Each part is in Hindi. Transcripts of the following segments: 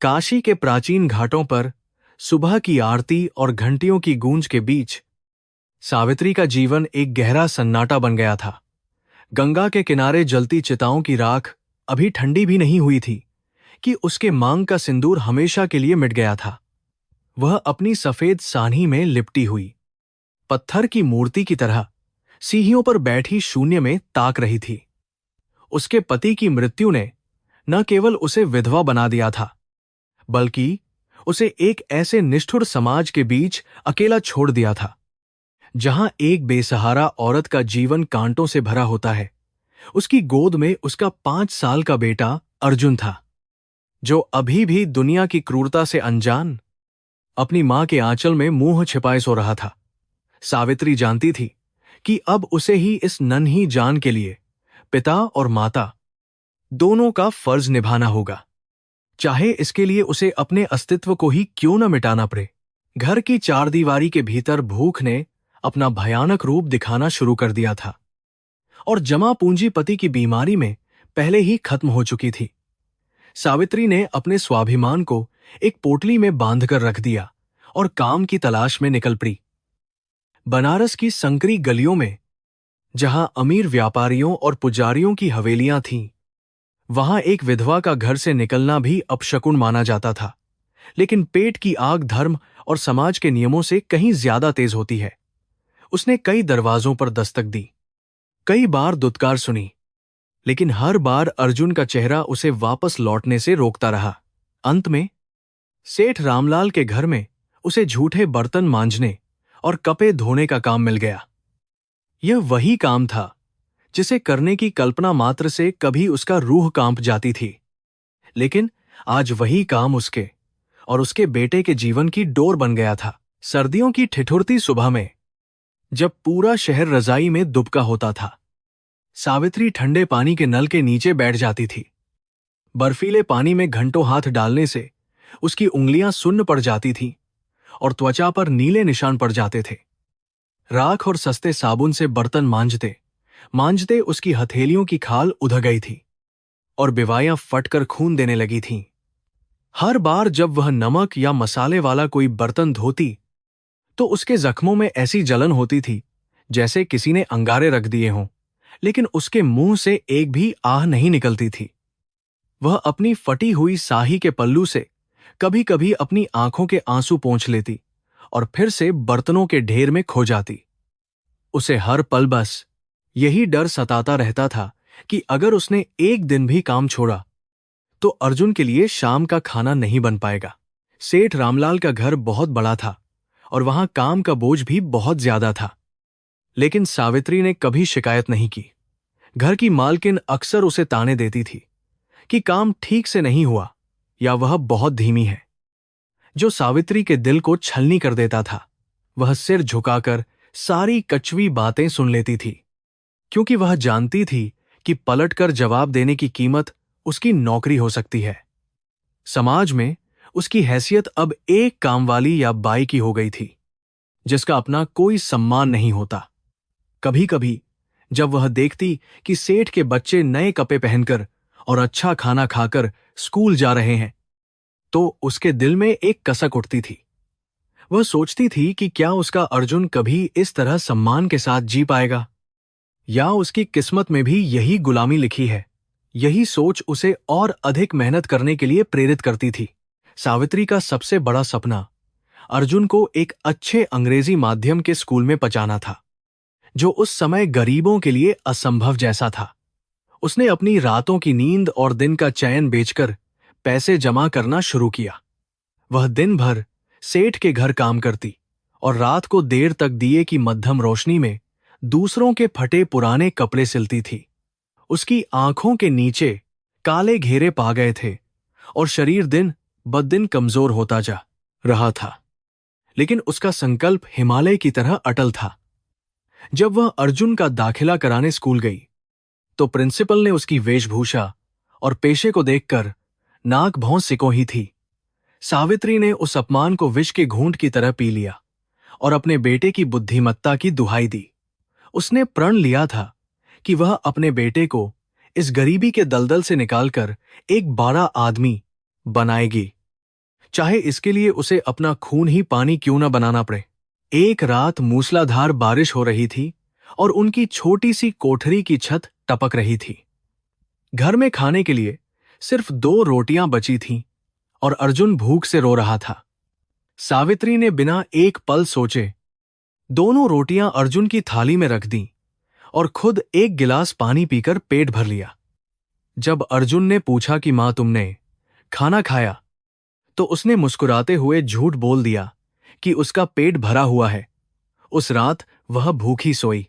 काशी के प्राचीन घाटों पर सुबह की आरती और घंटियों की गूंज के बीच सावित्री का जीवन एक गहरा सन्नाटा बन गया था। गंगा के किनारे जलती चिताओं की राख अभी ठंडी भी नहीं हुई थी कि उसके मांग का सिंदूर हमेशा के लिए मिट गया था। वह अपनी सफेद सान्ही में लिपटी हुई पत्थर की मूर्ति की तरह सीढ़ियों पर बैठी शून्य में ताक रही थी। उसके पति की मृत्यु ने न केवल उसे विधवा बना दिया था, बल्कि उसे एक ऐसे निष्ठुर समाज के बीच अकेला छोड़ दिया था, जहां एक बेसहारा औरत का जीवन कांटों से भरा होता है। उसकी गोद में उसका 5 साल का बेटा अर्जुन था, जो अभी भी दुनिया की क्रूरता से अनजान अपनी मां के आंचल में मुंह छिपाए सो रहा था। सावित्री जानती थी कि अब उसे ही इस नन्ही जान के लिए पिता और माता दोनों का फर्ज निभाना होगा, चाहे इसके लिए उसे अपने अस्तित्व को ही क्यों न मिटाना पड़े। घर की चारदीवारी के भीतर भूख ने अपना भयानक रूप दिखाना शुरू कर दिया था और जमा पूंजीपति की बीमारी में पहले ही खत्म हो चुकी थी। सावित्री ने अपने स्वाभिमान को एक पोटली में बांधकर रख दिया और काम की तलाश में निकल पड़ी। बनारस की संकरी गलियों में, जहां अमीर व्यापारियों और पुजारियों की हवेलियां थीं, वहां एक विधवा का घर से निकलना भी अपशकुन माना जाता था। लेकिन पेट की आग धर्म और समाज के नियमों से कहीं ज्यादा तेज होती है। उसने कई दरवाजों पर दस्तक दी, कई बार दुत्कार सुनी, लेकिन हर बार अर्जुन का चेहरा उसे वापस लौटने से रोकता रहा। अंत में सेठ रामलाल के घर में उसे झूठे बर्तन मांजने और कपड़े धोने का काम मिल गया। यह वही काम था जिसे करने की कल्पना मात्र से कभी उसका रूह कांप जाती थी। लेकिन आज वही काम उसके और उसके बेटे के जीवन की डोर बन गया था। सर्दियों की ठिठुरती सुबह में, जब पूरा शहर रजाई में दुबका होता था, सावित्री ठंडे पानी के नल के नीचे बैठ जाती थी। बर्फीले पानी में घंटों हाथ डालने से उसकी उंगलियां सुन्न पड़ जाती थीं और त्वचा पर नीले निशान पड़ जाते थे। राख और सस्ते साबुन से बर्तन मांजते मांजते उसकी हथेलियों की खाल उधर गई थी और बिवाइयां फटकर खून देने लगी थीं। हर बार जब वह नमक या मसाले वाला कोई बर्तन धोती, तो उसके जख्मों में ऐसी जलन होती थी जैसे किसी ने अंगारे रख दिए हों, लेकिन उसके मुंह से एक भी आह नहीं निकलती थी। वह अपनी फटी हुई साही के पल्लू से कभी कभी अपनी आंखों के आंसू पोंछ लेती और फिर से बर्तनों के ढेर में खो जाती। उसे हर पल बस यही डर सताता रहता था कि अगर उसने एक दिन भी काम छोड़ा तो अर्जुन के लिए शाम का खाना नहीं बन पाएगा। सेठ रामलाल का घर बहुत बड़ा था और वहां काम का बोझ भी बहुत ज्यादा था, लेकिन सावित्री ने कभी शिकायत नहीं की। घर की मालकिन अक्सर उसे ताने देती थी कि काम ठीक से नहीं हुआ या वह बहुत धीमी है, जो सावित्री के दिल को छलनी कर देता था। वह सिर झुकाकर सारी कचवी बातें सुन लेती थी, क्योंकि वह जानती थी कि पलटकर जवाब देने की कीमत उसकी नौकरी हो सकती है। समाज में उसकी हैसियत अब एक कामवाली या बाई की हो गई थी, जिसका अपना कोई सम्मान नहीं होता। कभी कभी जब वह देखती कि सेठ के बच्चे नए कपड़े पहनकर और अच्छा खाना खाकर स्कूल जा रहे हैं, तो उसके दिल में एक कसक उठती थी। वह सोचती थी कि क्या उसका अर्जुन कभी इस तरह सम्मान के साथ जी पाएगा, या उसकी किस्मत में भी यही गुलामी लिखी है। यही सोच उसे और अधिक मेहनत करने के लिए प्रेरित करती थी। सावित्री का सबसे बड़ा सपना अर्जुन को एक अच्छे अंग्रेजी माध्यम के स्कूल में पहुंचाना था, जो उस समय गरीबों के लिए असंभव जैसा था। उसने अपनी रातों की नींद और दिन का चैन बेचकर पैसे जमा करना शुरू किया। वह दिन भर सेठ के घर काम करती और रात को देर तक दिए की मध्यम रोशनी में दूसरों के फटे पुराने कपड़े सिलती थी। उसकी आंखों के नीचे काले घेरे पा गए थे और शरीर दिन ब दिन कमजोर होता जा रहा था, लेकिन उसका संकल्प हिमालय की तरह अटल था। जब वह अर्जुन का दाखिला कराने स्कूल गई, तो प्रिंसिपल ने उसकी वेशभूषा और पेशे को देखकर नाक भौं सिकोही थी। सावित्री ने उस अपमान को विष के घूंट की तरह पी लिया और अपने बेटे की बुद्धिमत्ता की दुहाई दी। उसने प्रण लिया था कि वह अपने बेटे को इस गरीबी के दलदल से निकालकर एक बड़ा आदमी बनाएगी। चाहे इसके लिए उसे अपना खून ही पानी क्यों न बनाना पड़े। एक रात मूसलाधार बारिश हो रही थी और उनकी छोटी सी कोठरी की छत टपक रही थी। घर में खाने के लिए सिर्फ 2 रोटियां बची थीं और अर्जुन भूख से रो रहा था। सावित्री ने बिना एक पल सोचे दोनों रोटियां अर्जुन की थाली में रख दीं और खुद एक गिलास पानी पीकर पेट भर लिया। जब अर्जुन ने पूछा कि मां, तुमने खाना खाया, तो उसने मुस्कुराते हुए झूठ बोल दिया कि उसका पेट भरा हुआ है। उस रात वह भूखी सोई।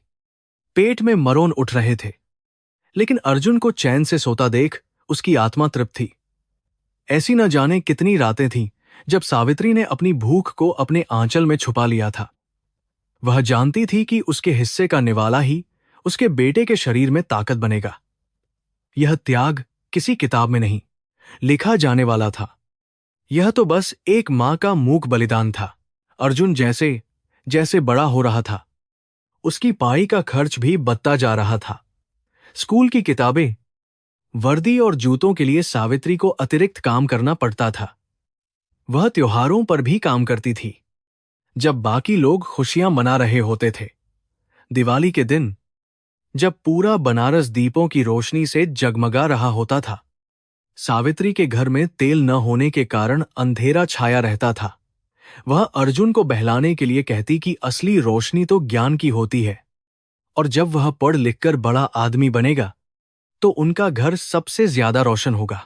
पेट में मरोन उठ रहे थे, लेकिन अर्जुन को चैन से सोता देख उसकी आत्मा तृप्त थी। ऐसी न जाने कितनी रातें थीं जब सावित्री ने अपनी भूख को अपने आंचल में छुपा लिया था। वह जानती थी कि उसके हिस्से का निवाला ही उसके बेटे के शरीर में ताकत बनेगा। यह त्याग किसी किताब में नहीं लिखा जाने वाला था। यह तो बस एक मां का मूक बलिदान था। अर्जुन जैसे जैसे बड़ा हो रहा था, उसकी पढ़ाई का खर्च भी बढ़ता जा रहा था। स्कूल की किताबें, वर्दी और जूतों के लिए सावित्री को अतिरिक्त काम करना पड़ता था। वह त्योहारों पर भी काम करती थी, जब बाकी लोग खुशियां मना रहे होते थे। दिवाली के दिन, जब पूरा बनारस दीपों की रोशनी से जगमगा रहा होता था, सावित्री के घर में तेल न होने के कारण अंधेरा छाया रहता था। वह अर्जुन को बहलाने के लिए कहती कि असली रोशनी तो ज्ञान की होती है, और जब वह पढ़ लिखकर बड़ा आदमी बनेगा तो उनका घर सबसे ज्यादा रोशन होगा।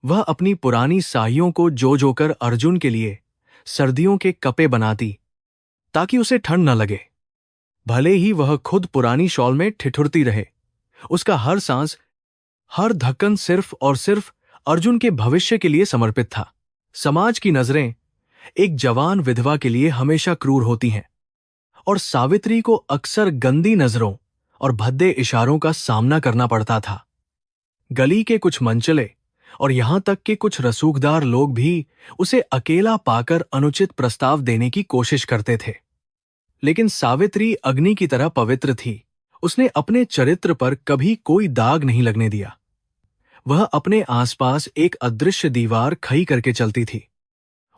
वह अपनी पुरानी साड़ियों को जोकर अर्जुन के लिए सर्दियों के कपड़े बनाती, ताकि उसे ठंड न लगे। भले ही वह खुद पुरानी शॉल में ठिठुरती रहे, उसका हर सांस, हर धक्कन सिर्फ और सिर्फ अर्जुन के भविष्य के लिए समर्पित था। समाज की नजरें एक जवान विधवा के लिए हमेशा क्रूर होती हैं, और सावित्री को अक्सर गंदी नजरों और भद्दे इशारों का सामना करना पड़ता था। गली के कुछ मंचले और यहां तक कि कुछ रसूखदार लोग भी उसे अकेला पाकर अनुचित प्रस्ताव देने की कोशिश करते थे। लेकिन सावित्री अग्नि की तरह पवित्र थी। उसने अपने चरित्र पर कभी कोई दाग नहीं लगने दिया। वह अपने आसपास एक अदृश्य दीवार खड़ी करके चलती थी,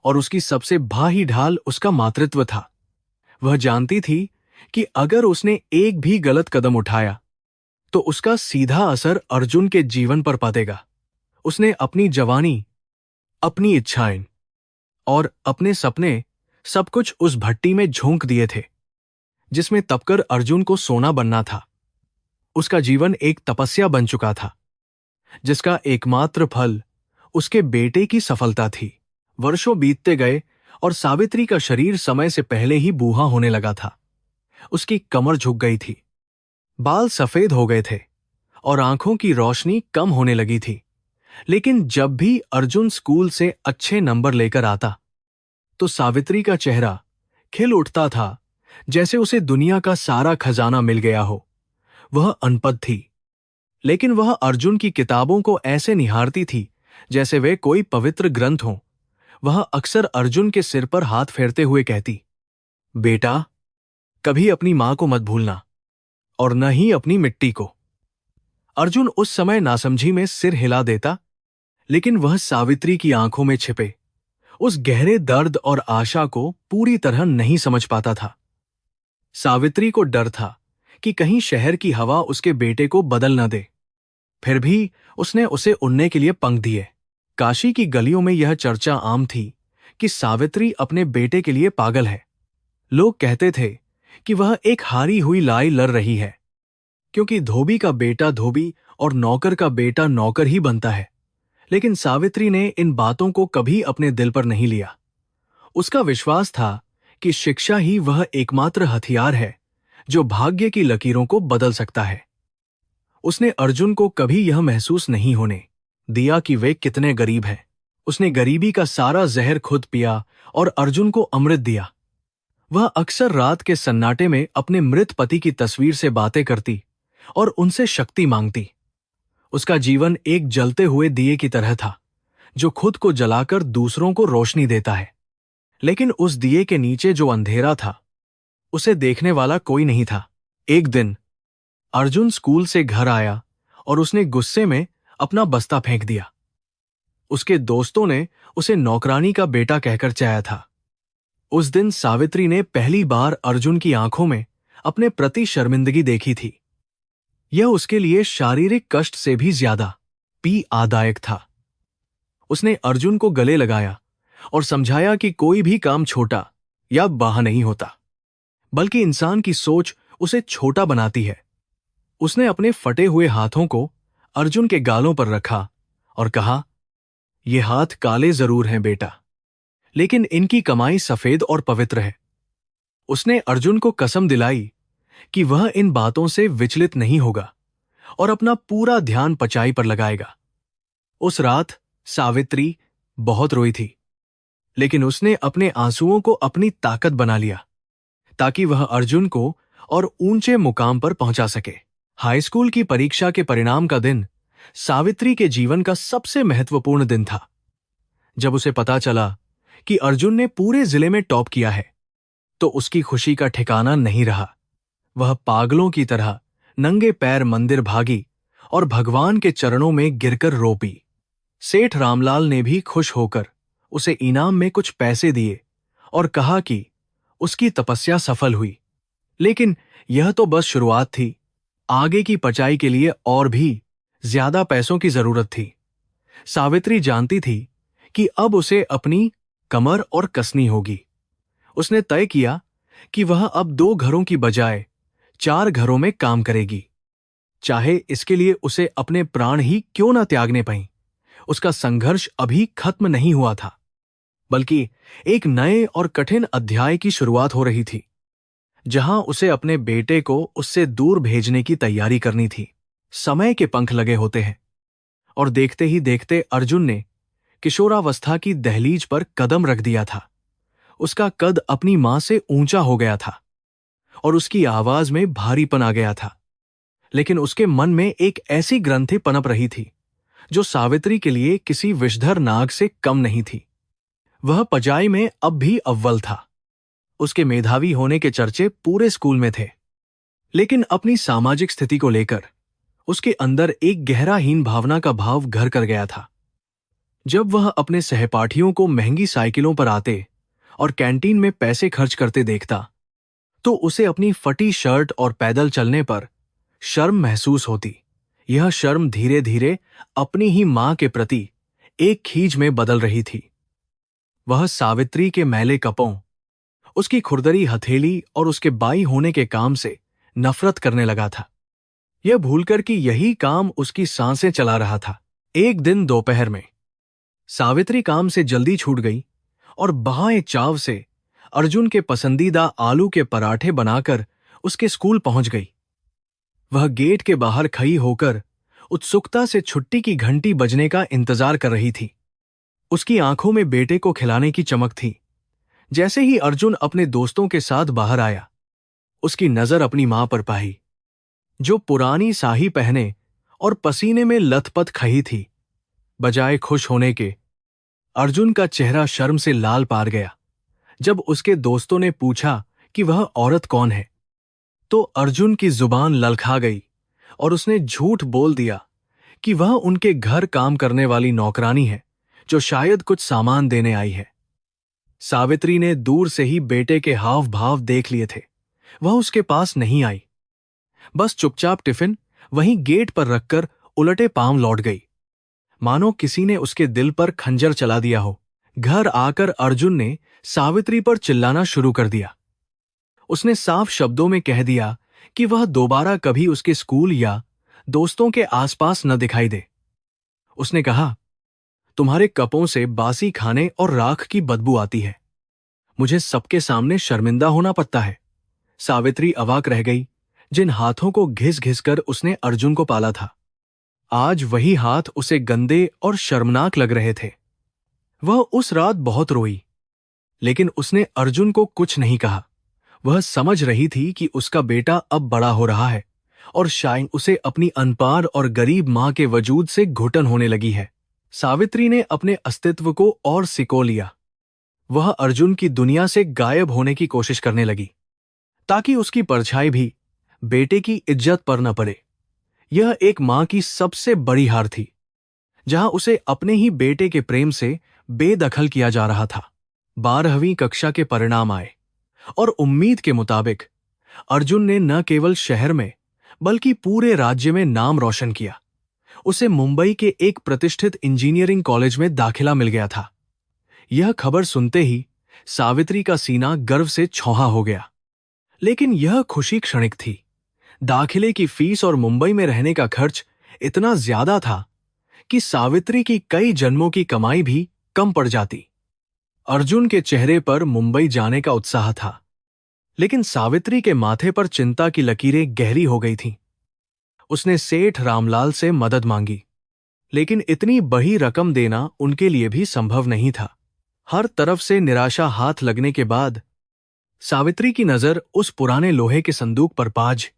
और उसकी सबसे भारी ढाल उसका मातृत्व था। वह जानती थी कि अगर उसने एक भी गलत कदम उठाया तो उसका सीधा असर अर्जुन के जीवन पर पड़ेगा। उसने अपनी जवानी, अपनी इच्छाएं और अपने सपने सब कुछ उस भट्टी में झोंक दिए थे, जिसमें तपकर अर्जुन को सोना बनना था। उसका जीवन एक तपस्या बन चुका था, जिसका एकमात्र फल उसके बेटे की सफलता थी। वर्षों बीतते गए और सावित्री का शरीर समय से पहले ही बूढ़ा होने लगा था। उसकी कमर झुक गई थी, बाल सफेद हो गए थे और आंखों की रोशनी कम होने लगी थी। लेकिन जब भी अर्जुन स्कूल से अच्छे नंबर लेकर आता, तो सावित्री का चेहरा खिल उठता था, जैसे उसे दुनिया का सारा खजाना मिल गया हो। वह अनपढ़ थी, लेकिन वह अर्जुन की किताबों को ऐसे निहारती थी जैसे वे कोई पवित्र ग्रंथ हों। वह अक्सर अर्जुन के सिर पर हाथ फेरते हुए कहती, बेटा, कभी अपनी मां को मत भूलना, और न ही अपनी मिट्टी को। अर्जुन उस समय नासमझी में सिर हिला देता, लेकिन वह सावित्री की आंखों में छिपे उस गहरे दर्द और आशा को पूरी तरह नहीं समझ पाता था। सावित्री को डर था कि कहीं शहर की हवा उसके बेटे को बदल न दे। फिर भी उसने उसे उड़ने के लिए पंख दिए। काशी की गलियों में यह चर्चा आम थी कि सावित्री अपने बेटे के लिए पागल है। लोग कहते थे कि वह एक हारी हुई लड़ाई लड़ रही है, क्योंकि धोबी का बेटा धोबी और नौकर का बेटा नौकर ही बनता है। लेकिन सावित्री ने इन बातों को कभी अपने दिल पर नहीं लिया। उसका विश्वास था कि शिक्षा ही वह एकमात्र हथियार है जो भाग्य की लकीरों को बदल सकता है। उसने अर्जुन को कभी यह महसूस नहीं होने दिया कि वे कितने गरीब हैं। उसने गरीबी का सारा जहर खुद पिया और अर्जुन को अमृत दिया। वह अक्सर रात के सन्नाटे में अपने मृत पति की तस्वीर से बातें करती और उनसे शक्ति मांगती। उसका जीवन एक जलते हुए दिए की तरह था, जो खुद को जलाकर दूसरों को रोशनी देता है। लेकिन उस दिए के नीचे जो अंधेरा था, उसे देखने वाला कोई नहीं था। एक दिन अर्जुन स्कूल से घर आया और उसने गुस्से में अपना बस्ता फेंक दिया। उसके दोस्तों ने उसे नौकरानी का बेटा कहकर चाहा था। उस दिन सावित्री ने पहली बार अर्जुन की आंखों में अपने प्रति शर्मिंदगी देखी थी। यह उसके लिए शारीरिक कष्ट से भी ज्यादा पीड़ादायक था। उसने अर्जुन को गले लगाया और समझाया कि कोई भी काम छोटा या बाहा नहीं होता, बल्कि इंसान की सोच उसे छोटा बनाती है। उसने अपने फटे हुए हाथों को अर्जुन के गालों पर रखा और कहा, ये हाथ काले जरूर हैं बेटा, लेकिन इनकी कमाई सफेद और पवित्र है। उसने अर्जुन को कसम दिलाई कि वह इन बातों से विचलित नहीं होगा और अपना पूरा ध्यान पचाई पर लगाएगा। उस रात सावित्री बहुत रोई थी, लेकिन उसने अपने आंसुओं को अपनी ताकत बना लिया ताकि वह अर्जुन को और ऊंचे मुकाम पर पहुंचा सके। हाई स्कूल की परीक्षा के परिणाम का दिन सावित्री के जीवन का सबसे महत्वपूर्ण दिन था। जब उसे पता चला कि अर्जुन ने पूरे जिले में टॉप किया है, तो उसकी खुशी का ठिकाना नहीं रहा। वह पागलों की तरह नंगे पैर मंदिर भागी और भगवान के चरणों में गिरकर रो पी। सेठ रामलाल ने भी खुश होकर उसे इनाम में कुछ पैसे दिए और कहा कि उसकी तपस्या सफल हुई। लेकिन यह तो बस शुरुआत थी। आगे की पचाई के लिए और भी ज्यादा पैसों की जरूरत थी। सावित्री जानती थी कि अब उसे अपनी कमर और कसनी होगी। उसने तय किया कि वह अब 2 घरों की बजाय 4 घरों में काम करेगी, चाहे इसके लिए उसे अपने प्राण ही क्यों न त्यागने पड़ें। उसका संघर्ष अभी खत्म नहीं हुआ था, बल्कि एक नए और कठिन अध्याय की शुरुआत हो रही थी, जहां उसे अपने बेटे को उससे दूर भेजने की तैयारी करनी थी। समय के पंख लगे होते हैं, और देखते ही देखते अर्जुन ने किशोरावस्था की दहलीज पर कदम रख दिया था। उसका कद अपनी मां से ऊंचा हो गया था और उसकी आवाज में भारीपन आ गया था। लेकिन उसके मन में एक ऐसी ग्रंथि पनप रही थी जो सावित्री के लिए किसी विषधर नाग से कम नहीं थी। वह पचाई में अब भी अव्वल था। उसके मेधावी होने के चर्चे पूरे स्कूल में थे, लेकिन अपनी सामाजिक स्थिति को लेकर उसके अंदर एक गहरा हीन भावना का भाव घर कर गया था। जब वह अपने सहपाठियों को महंगी साइकिलों पर आते और कैंटीन में पैसे खर्च करते देखता, तो उसे अपनी फटी शर्ट और पैदल चलने पर शर्म महसूस होती। यह शर्म धीरे धीरे अपनी ही मां के प्रति एक खींच में बदल रही थी। वह सावित्री के मैले कपों, उसकी खुरदरी हथेली और उसके बाई होने के काम से नफरत करने लगा था, यह भूलकर कि यही काम उसकी सांसें चला रहा था। एक दिन दोपहर में सावित्री काम से जल्दी छूट गई और बहाए चाव से अर्जुन के पसंदीदा आलू के पराठे बनाकर उसके स्कूल पहुंच गई। वह गेट के बाहर खड़ी होकर उत्सुकता से छुट्टी की घंटी बजने का इंतजार कर रही थी। उसकी आंखों में बेटे को खिलाने की चमक थी। जैसे ही अर्जुन अपने दोस्तों के साथ बाहर आया, उसकी नजर अपनी मां पर पाई, जो पुरानी साही पहने और पसीने में लथपथ खड़ी थी। बजाय खुश होने के, अर्जुन का चेहरा शर्म से लाल पार गया। जब उसके दोस्तों ने पूछा कि वह औरत कौन है, तो अर्जुन की जुबान ललका गई और उसने झूठ बोल दिया कि वह उनके घर काम करने वाली नौकरानी है, जो शायद कुछ सामान देने आई है। सावित्री ने दूर से ही बेटे के हाव भाव देख लिए थे। वह उसके पास नहीं आई, बस चुपचाप टिफिन वहीं गेट पर रखकर उलटे पांव लौट गई, मानो किसी ने उसके दिल पर खंजर चला दिया हो। घर आकर अर्जुन ने सावित्री पर चिल्लाना शुरू कर दिया। उसने साफ शब्दों में कह दिया कि वह दोबारा कभी उसके स्कूल या दोस्तों के आसपास न दिखाई दे। उसने कहा, तुम्हारे कपों से बासी खाने और राख की बदबू आती है। मुझे सबके सामने शर्मिंदा होना पड़ता है। सावित्री अवाक रह गई, जिन हाथों को घिस घिस कर उसने अर्जुन को पाला था, आज वही हाथ उसे गंदे और शर्मनाक लग रहे थे। वह उस रात बहुत रोई, लेकिन उसने अर्जुन को कुछ नहीं कहा। वह समझ रही थी कि उसका बेटा अब बड़ा हो रहा है और शायद उसे अपनी अनपार और गरीब मां के वजूद से घुटन होने लगी है। सावित्री ने अपने अस्तित्व को और सिको लिया। वह अर्जुन की दुनिया से गायब होने की कोशिश करने लगी, ताकि उसकी परछाई भी बेटे की इज्जत पर न पड़े। यह एक मां की सबसे बड़ी हार थी, जहां उसे अपने ही बेटे के प्रेम से बेदखल किया जा रहा था। 12वीं कक्षा के परिणाम आए और उम्मीद के मुताबिक अर्जुन ने न केवल शहर में बल्कि पूरे राज्य में नाम रोशन किया। उसे मुंबई के एक प्रतिष्ठित इंजीनियरिंग कॉलेज में दाखिला मिल गया था। यह खबर सुनते ही सावित्री का सीना गर्व से छौहा हो गया। लेकिन यह खुशी क्षणिक थी। दाखिले की फीस और मुंबई में रहने का खर्च इतना ज्यादा था कि सावित्री की कई जन्मों की कमाई भी कम पड़ जाती। अर्जुन के चेहरे पर मुंबई जाने का उत्साह था, लेकिन सावित्री के माथे पर चिंता की लकीरें गहरी हो गई थीं। उसने सेठ रामलाल से मदद मांगी, लेकिन इतनी बड़ी रकम देना उनके लिए भी संभव नहीं था। हर तरफ से निराशा हाथ लगने के बाद सावित्री की नजर उस पुराने लोहे के संदूक पर पाज,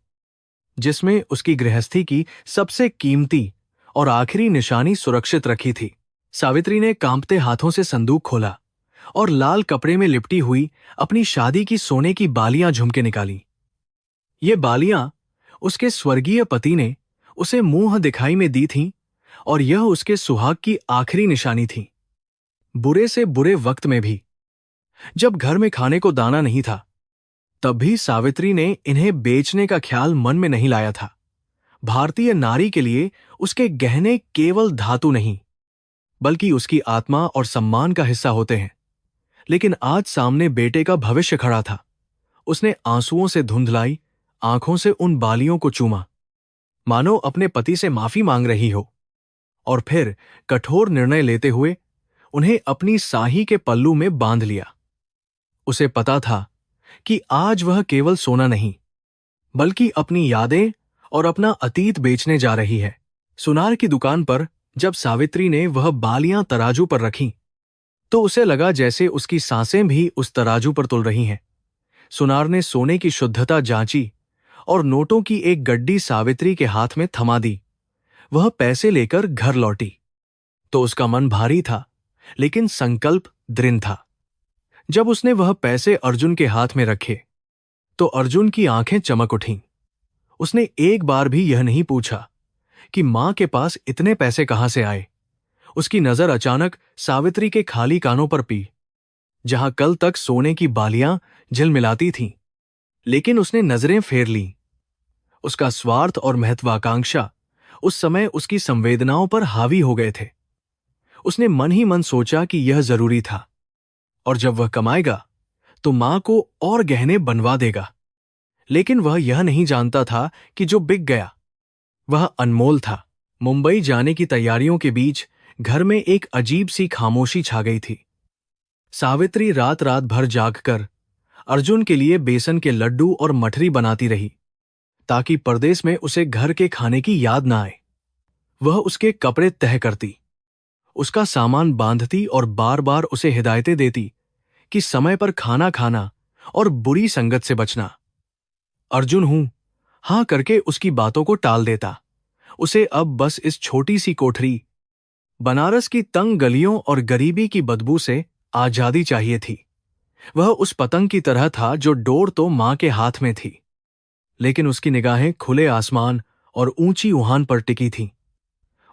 जिसमें उसकी गृहस्थी की सबसे कीमती और आखिरी निशानी सुरक्षित रखी थी। सावित्री ने कांपते हाथों से संदूक खोला और लाल कपड़े में लिपटी हुई अपनी शादी की सोने की बालियां झुमके निकाली। ये बालियां उसके स्वर्गीय पति ने उसे मुंह दिखाई में दी थीं और यह उसके सुहाग की आखिरी निशानी थी। बुरे से बुरे वक्त में भी, जब घर में खाने को दाना नहीं था, तब भी सावित्री ने इन्हें बेचने का ख्याल मन में नहीं लाया था। भारतीय नारी के लिए उसके गहने केवल धातु नहीं, बल्कि उसकी आत्मा और सम्मान का हिस्सा होते हैं। लेकिन आज सामने बेटे का भविष्य खड़ा था। उसने आंसुओं से धुंधलाई आंखों से उन बालियों को चूमा, मानो अपने पति से माफी मांग रही हो, और फिर कठोर निर्णय लेते हुए उन्हें अपनी साही के पल्लू में बांध लिया। उसे पता था कि आज वह केवल सोना नहीं, बल्कि अपनी यादें और अपना अतीत बेचने जा रही है। सुनार की दुकान पर जब सावित्री ने वह बालियां तराजू पर रखीं, तो उसे लगा जैसे उसकी सांसें भी उस तराजू पर तुल रही हैं। सुनार ने सोने की शुद्धता जांची और नोटों की एक गड्डी सावित्री के हाथ में थमा दी। वह पैसे लेकर घर लौटी तो उसका मन भारी था, लेकिन संकल्प दृढ़ था। जब उसने वह पैसे अर्जुन के हाथ में रखे तो अर्जुन की आंखें चमक उठीं। उसने एक बार भी यह नहीं पूछा कि मां के पास इतने पैसे कहां से आए। उसकी नजर अचानक सावित्री के खाली कानों पर पी, जहां कल तक सोने की बालियां झिलमिलाती थीं। लेकिन उसने नजरें फेर लीं। उसका स्वार्थ और महत्वाकांक्षा उस समय उसकी संवेदनाओं पर हावी हो गए थे। उसने मन ही मन सोचा कि यह जरूरी था, और जब वह कमाएगा तो मां को और गहने बनवा देगा। लेकिन वह यह नहीं जानता था कि जो बिक गया वह अनमोल था। मुंबई जाने की तैयारियों के बीच घर में एक अजीब सी खामोशी छा गई थी। सावित्री रात रात भर जागकर अर्जुन के लिए बेसन के लड्डू और मठरी बनाती रही, ताकि परदेश में उसे घर के खाने की याद ना आए। वह उसके कपड़े तह करती, उसका सामान बांधती और बार बार उसे हिदायतें देती कि समय पर खाना खाना और बुरी संगत से बचना। अर्जुन हां करके उसकी बातों को टाल देता। उसे अब बस इस छोटी सी कोठरी, बनारस की तंग गलियों और गरीबी की बदबू से आजादी चाहिए थी। वह उस पतंग की तरह था जो डोर तो मां के हाथ में थी, लेकिन उसकी निगाहें खुले आसमान और ऊंची उहान पर टिकी थीं।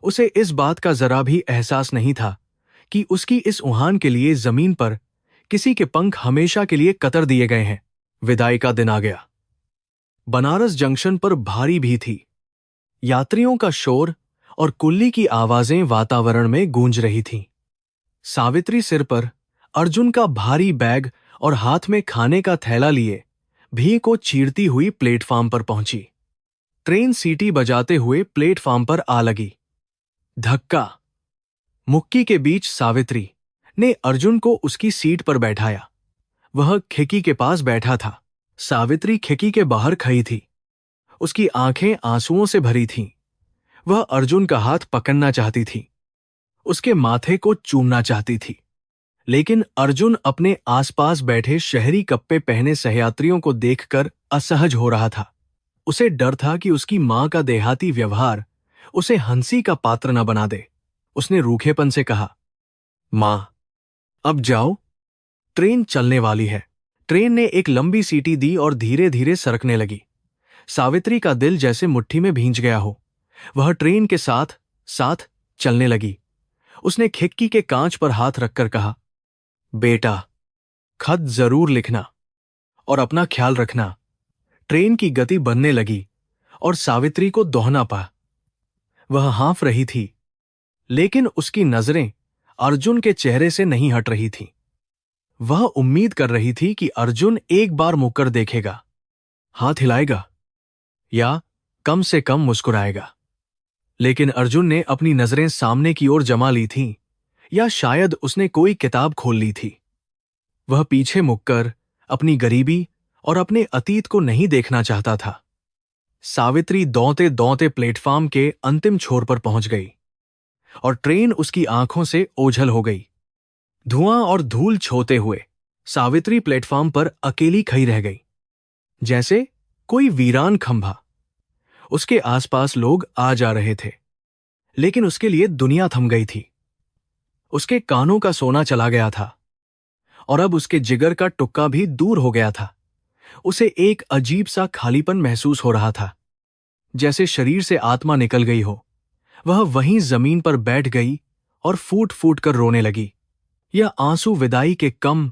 उसे इस बात का जरा भी एहसास नहीं था कि उसकी इस उहान के लिए जमीन पर किसी के पंख हमेशा के लिए कतर दिए गए हैं। विदाई का दिन आ गया। बनारस जंक्शन पर भारी भी थी। यात्रियों का शोर और कुल्ली की आवाजें वातावरण में गूंज रही थीं। सावित्री सिर पर अर्जुन का भारी बैग और हाथ में खाने का थैला लिए भीड़ को चीरती हुई प्लेटफार्म पर पहुंची। ट्रेन सीटी बजाते हुए प्लेटफार्म पर आ लगी। धक्का मुक्की के बीच सावित्री ने अर्जुन को उसकी सीट पर बैठाया। वह खिड़की के पास बैठा था। सावित्री खिड़की के बाहर खड़ी थी। उसकी आंखें आंसुओं से भरी थीं। वह अर्जुन का हाथ पकड़ना चाहती थी, उसके माथे को चूमना चाहती थी, लेकिन अर्जुन अपने आसपास बैठे शहरी कप्पे पहने सहयात्रियों को देखकर असहज हो रहा था। उसे डर था कि उसकी मां का देहाती व्यवहार उसे हंसी का पात्र न बना दे। उसने रूखेपन से कहा, मां, अब जाओ, ट्रेन चलने वाली है। ट्रेन ने एक लंबी सीटी दी और धीरे धीरे सरकने लगी। सावित्री का दिल जैसे मुट्ठी में भींच गया हो। वह ट्रेन के साथ साथ चलने लगी। उसने खिड़की के कांच पर हाथ रखकर कहा, बेटा, खत जरूर लिखना और अपना ख्याल रखना। ट्रेन की गति बढ़ने लगी और सावित्री को दोहना पा। वह हाँफ रही थी, लेकिन उसकी नजरें अर्जुन के चेहरे से नहीं हट रही थीं। वह उम्मीद कर रही थी कि अर्जुन एक बार मुड़कर देखेगा, हाथ हिलाएगा या कम से कम मुस्कुराएगा। लेकिन अर्जुन ने अपनी नजरें सामने की ओर जमा ली थीं, या शायद उसने कोई किताब खोल ली थी। वह पीछे मुड़कर अपनी गरीबी और अपने अतीत को नहीं देखना चाहता था। सावित्री दौड़ते दौड़ते प्लेटफॉर्म के अंतिम छोर पर पहुंच गई और ट्रेन उसकी आंखों से ओझल हो गई। धुआं और धूल छोते हुए सावित्री प्लेटफॉर्म पर अकेली खड़ी रह गई, जैसे कोई वीरान खंभा। उसके आसपास लोग आ जा रहे थे, लेकिन उसके लिए दुनिया थम गई थी। उसके कानों का सोना चला गया था और अब उसके जिगर का टुक्का भी दूर हो गया था। उसे एक अजीब सा खालीपन महसूस हो रहा था, जैसे शरीर से आत्मा निकल गई हो। वह वहीं जमीन पर बैठ गई और फूट फूट कर रोने लगी। यह आंसू विदाई के कम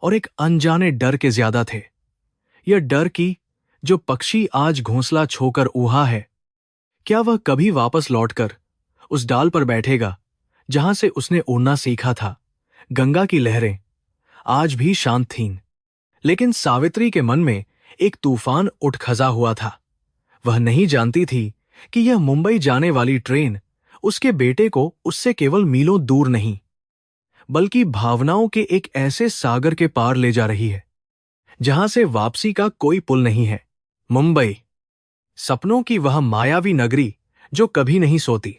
और एक अनजाने डर के ज्यादा थे। यह डर की जो पक्षी आज घोंसला छोकर उड़ा है, क्या वह कभी वापस लौटकर उस डाल पर बैठेगा जहां से उसने उड़ना सीखा था। गंगा की लहरें आज भी शांत थीं, लेकिन सावित्री के मन में एक तूफान उठ खजा हुआ था। वह नहीं जानती थी कि यह मुंबई जाने वाली ट्रेन उसके बेटे को उससे केवल मीलों दूर नहीं, बल्कि भावनाओं के एक ऐसे सागर के पार ले जा रही है जहां से वापसी का कोई पुल नहीं है। मुंबई, सपनों की वह मायावी नगरी जो कभी नहीं सोती।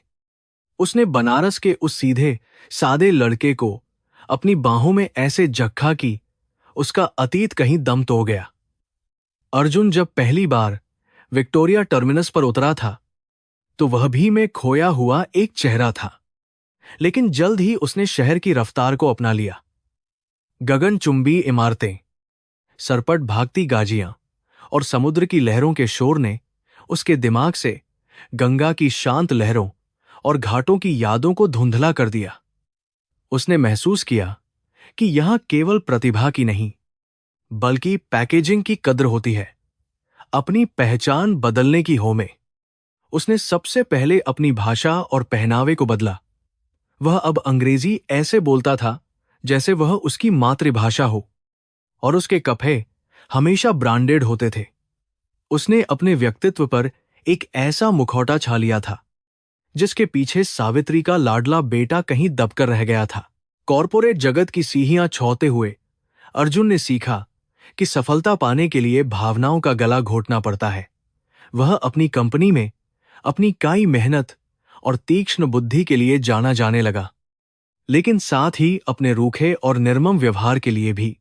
उसने बनारस के उस सीधे सादे लड़के को अपनी बाहों में ऐसे जक्खा कि उसका अतीत कहीं दम तोड़ गया। अर्जुन जब पहली बार विक्टोरिया टर्मिनस पर उतरा था, तो वह भी में खोया हुआ एक चेहरा था, लेकिन जल्द ही उसने शहर की रफ्तार को अपना लिया। गगनचुंबी इमारतें, सरपट भागती गाजियां और समुद्र की लहरों के शोर ने उसके दिमाग से गंगा की शांत लहरों और घाटों की यादों को धुंधला कर दिया। उसने महसूस किया कि यहां केवल प्रतिभा की नहीं, बल्कि पैकेजिंग की कद्र होती है। अपनी पहचान बदलने की होड़ में उसने सबसे पहले अपनी भाषा और पहनावे को बदला। वह अब अंग्रेजी ऐसे बोलता था जैसे वह उसकी मातृभाषा हो, और उसके कपड़े हमेशा ब्रांडेड होते थे। उसने अपने व्यक्तित्व पर एक ऐसा मुखौटा छा लिया था जिसके पीछे सावित्री का लाडला बेटा कहीं दबकर रह गया था। कॉर्पोरेट जगत की सीढ़ियां छोड़ते हुए अर्जुन ने सीखा कि सफलता पाने के लिए भावनाओं का गला घोटना पड़ता है। वह अपनी कंपनी में अपनी काई मेहनत और तीक्ष्ण बुद्धि के लिए जाना जाने लगा, लेकिन साथ ही अपने रूखे और निर्मम व्यवहार के लिए भी।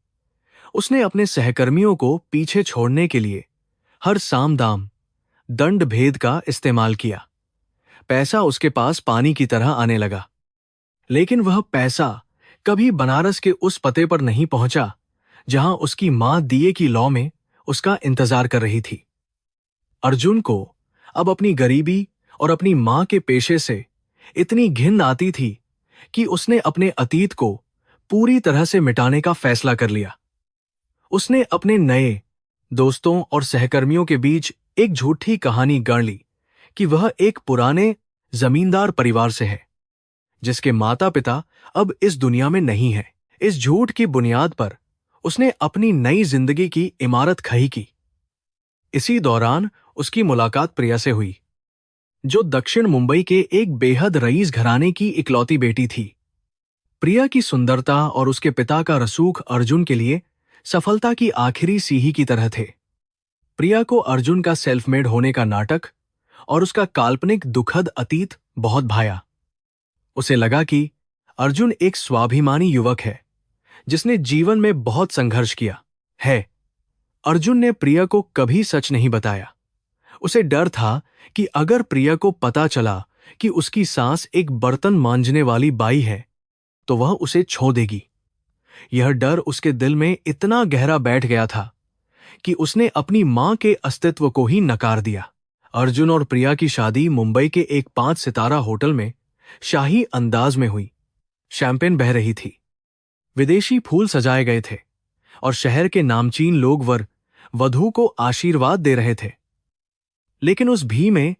उसने अपने सहकर्मियों को पीछे छोड़ने के लिए हर साम दाम, दंड भेद का इस्तेमाल किया। पैसा उसके पास पानी की तरह आने लगा, लेकिन वह पैसा कभी बनारस के उस पते पर नहीं पहुंचा जहां उसकी मां दिए की लौ में उसका इंतजार कर रही थी। अर्जुन को अब अपनी गरीबी और अपनी मां के पेशे से इतनी घिन आती थी कि उसने अपने अतीत को पूरी तरह से मिटाने का फैसला कर लिया। उसने अपने नए दोस्तों और सहकर्मियों के बीच एक झूठी कहानी गढ़ ली कि वह एक पुराने जमींदार परिवार से है, जिसके माता पिता अब इस दुनिया में नहीं है। इस झूठ की बुनियाद पर उसने अपनी नई जिंदगी की इमारत खड़ी की। इसी दौरान उसकी मुलाकात प्रिया से हुई, जो दक्षिण मुंबई के एक बेहद रईस घराने की इकलौती बेटी थी। प्रिया की सुंदरता और उसके पिता का रसूख अर्जुन के लिए सफलता की आखिरी सीढ़ी की तरह थे। प्रिया को अर्जुन का सेल्फ मेड होने का नाटक और उसका काल्पनिक दुखद अतीत बहुत भाया। उसे लगा कि अर्जुन एक स्वाभिमानी युवक है जिसने जीवन में बहुत संघर्ष किया है। अर्जुन ने प्रिया को कभी सच नहीं बताया। उसे डर था कि अगर प्रिया को पता चला कि उसकी सास एक बर्तन मांजने वाली बाई है, तो वह उसे छोड़ देगी। यह डर उसके दिल में इतना गहरा बैठ गया था कि उसने अपनी मां के अस्तित्व को ही नकार दिया। अर्जुन और प्रिया की शादी मुंबई के एक 5 सितारा होटल में शाही अंदाज में हुई। शैंपेन बह रही थी, विदेशी फूल सजाए गए थे और शहर के नामचीन लोग वर वधू को आशीर्वाद दे रहे थे। लेकिन उस भी में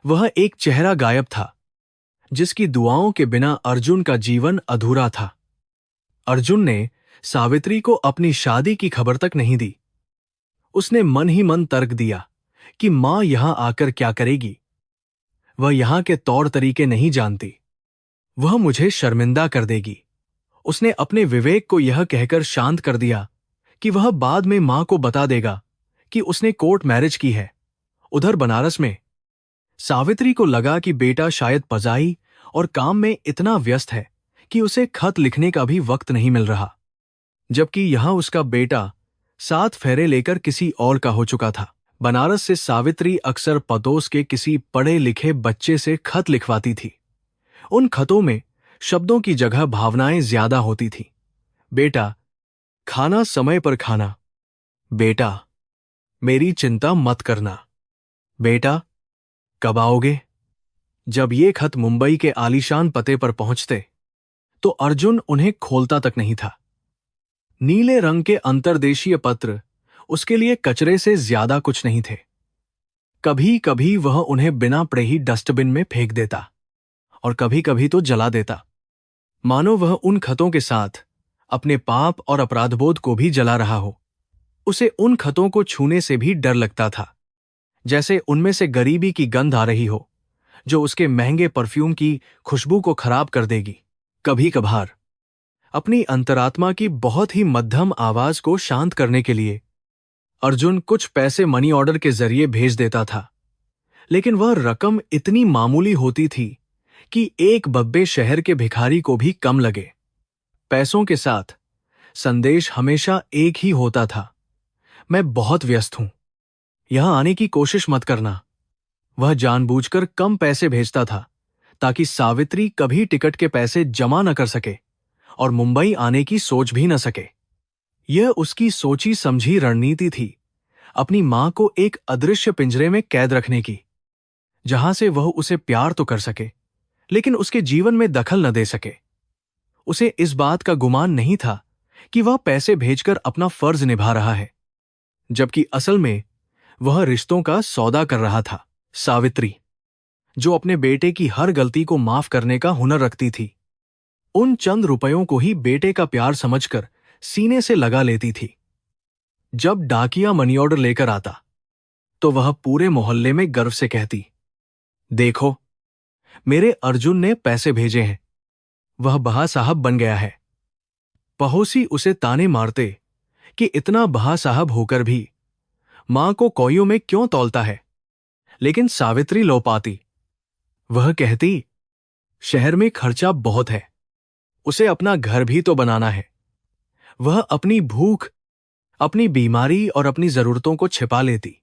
वह एक चेहरा गायब था, जिसकी दुआओं के बिना अर्जुन का जीवन अधूरा था। अर्जुन ने सावित्री को अपनी शादी की खबर तक नहीं दी। उसने मन ही मन तर्क दिया कि मां यहां आकर क्या करेगी। वह यहां के तौर तरीके नहीं जानती, वह मुझे शर्मिंदा कर देगी। उसने अपने विवेक को यह कहकर शांत कर दिया कि वह बाद में मां को बता देगा कि उसने कोर्ट मैरिज की है। उधर बनारस में सावित्री को लगा कि बेटा शायद पढ़ाई और काम में इतना व्यस्त है कि उसे खत लिखने का भी वक्त नहीं मिल रहा, जबकि यहां उसका बेटा 7 फेरे लेकर किसी और का हो चुका था। बनारस से सावित्री अक्सर पड़ोस के किसी पढ़े लिखे बच्चे से खत लिखवाती थी। उन खतों में शब्दों की जगह भावनाएं ज्यादा होती थी। बेटा, खाना समय पर खाना। बेटा, मेरी चिंता मत करना। बेटा, कब आओगे? जब ये खत मुंबई के आलीशान पते पर पहुंचते तो अर्जुन उन्हें खोलता तक नहीं था। नीले रंग के अंतर्देशीय पत्र उसके लिए कचरे से ज्यादा कुछ नहीं थे। कभी कभी वह उन्हें बिना पढ़े ही डस्टबिन में फेंक देता और कभी कभी तो जला देता, मानो वह उन खतों के साथ अपने पाप और अपराधबोध को भी जला रहा हो। उसे उन खतों को छूने से भी डर लगता था, जैसे उनमें से गरीबी की गंध आ रही हो जो उसके महंगे परफ्यूम की खुशबू को खराब कर देगी। कभी कभार अपनी अंतरात्मा की बहुत ही मध्यम आवाज को शांत करने के लिए अर्जुन कुछ पैसे मनी ऑर्डर के जरिए भेज देता था, लेकिन वह रकम इतनी मामूली होती थी कि एक बब्बे शहर के भिखारी को भी कम लगे। पैसों के साथ संदेश हमेशा एक ही होता था, मैं बहुत व्यस्त हूं, यहां आने की कोशिश मत करना। वह जानबूझकर कम पैसे भेजता था ताकि सावित्री कभी टिकट के पैसे जमा न कर सके और मुंबई आने की सोच भी न सके। यह उसकी सोची समझी रणनीति थी, अपनी मां को एक अदृश्य पिंजरे में कैद रखने की, जहां से वह उसे प्यार तो कर सके लेकिन उसके जीवन में दखल न दे सके। उसे इस बात का गुमान नहीं था कि वह पैसे भेजकर अपना फर्ज निभा रहा है, जबकि असल में वह रिश्तों का सौदा कर रहा था। सावित्री, जो अपने बेटे की हर गलती को माफ करने का हुनर रखती थी, उन चंद रुपयों को ही बेटे का प्यार समझकर सीने से लगा लेती थी। जब डाकिया मनी ऑर्डर लेकर आता तो वह पूरे मोहल्ले में गर्व से कहती, देखो, मेरे अर्जुन ने पैसे भेजे हैं, वह बहा साहब बन गया है। पड़ोसी उसे ताने मारते कि इतना बहा साहब होकर भी मां को कौयों में क्यों तौलता है, लेकिन सावित्री लो पाती। वह कहती, शहर में खर्चा बहुत है, उसे अपना घर भी तो बनाना है। वह अपनी भूख, अपनी बीमारी और अपनी जरूरतों को छिपा लेती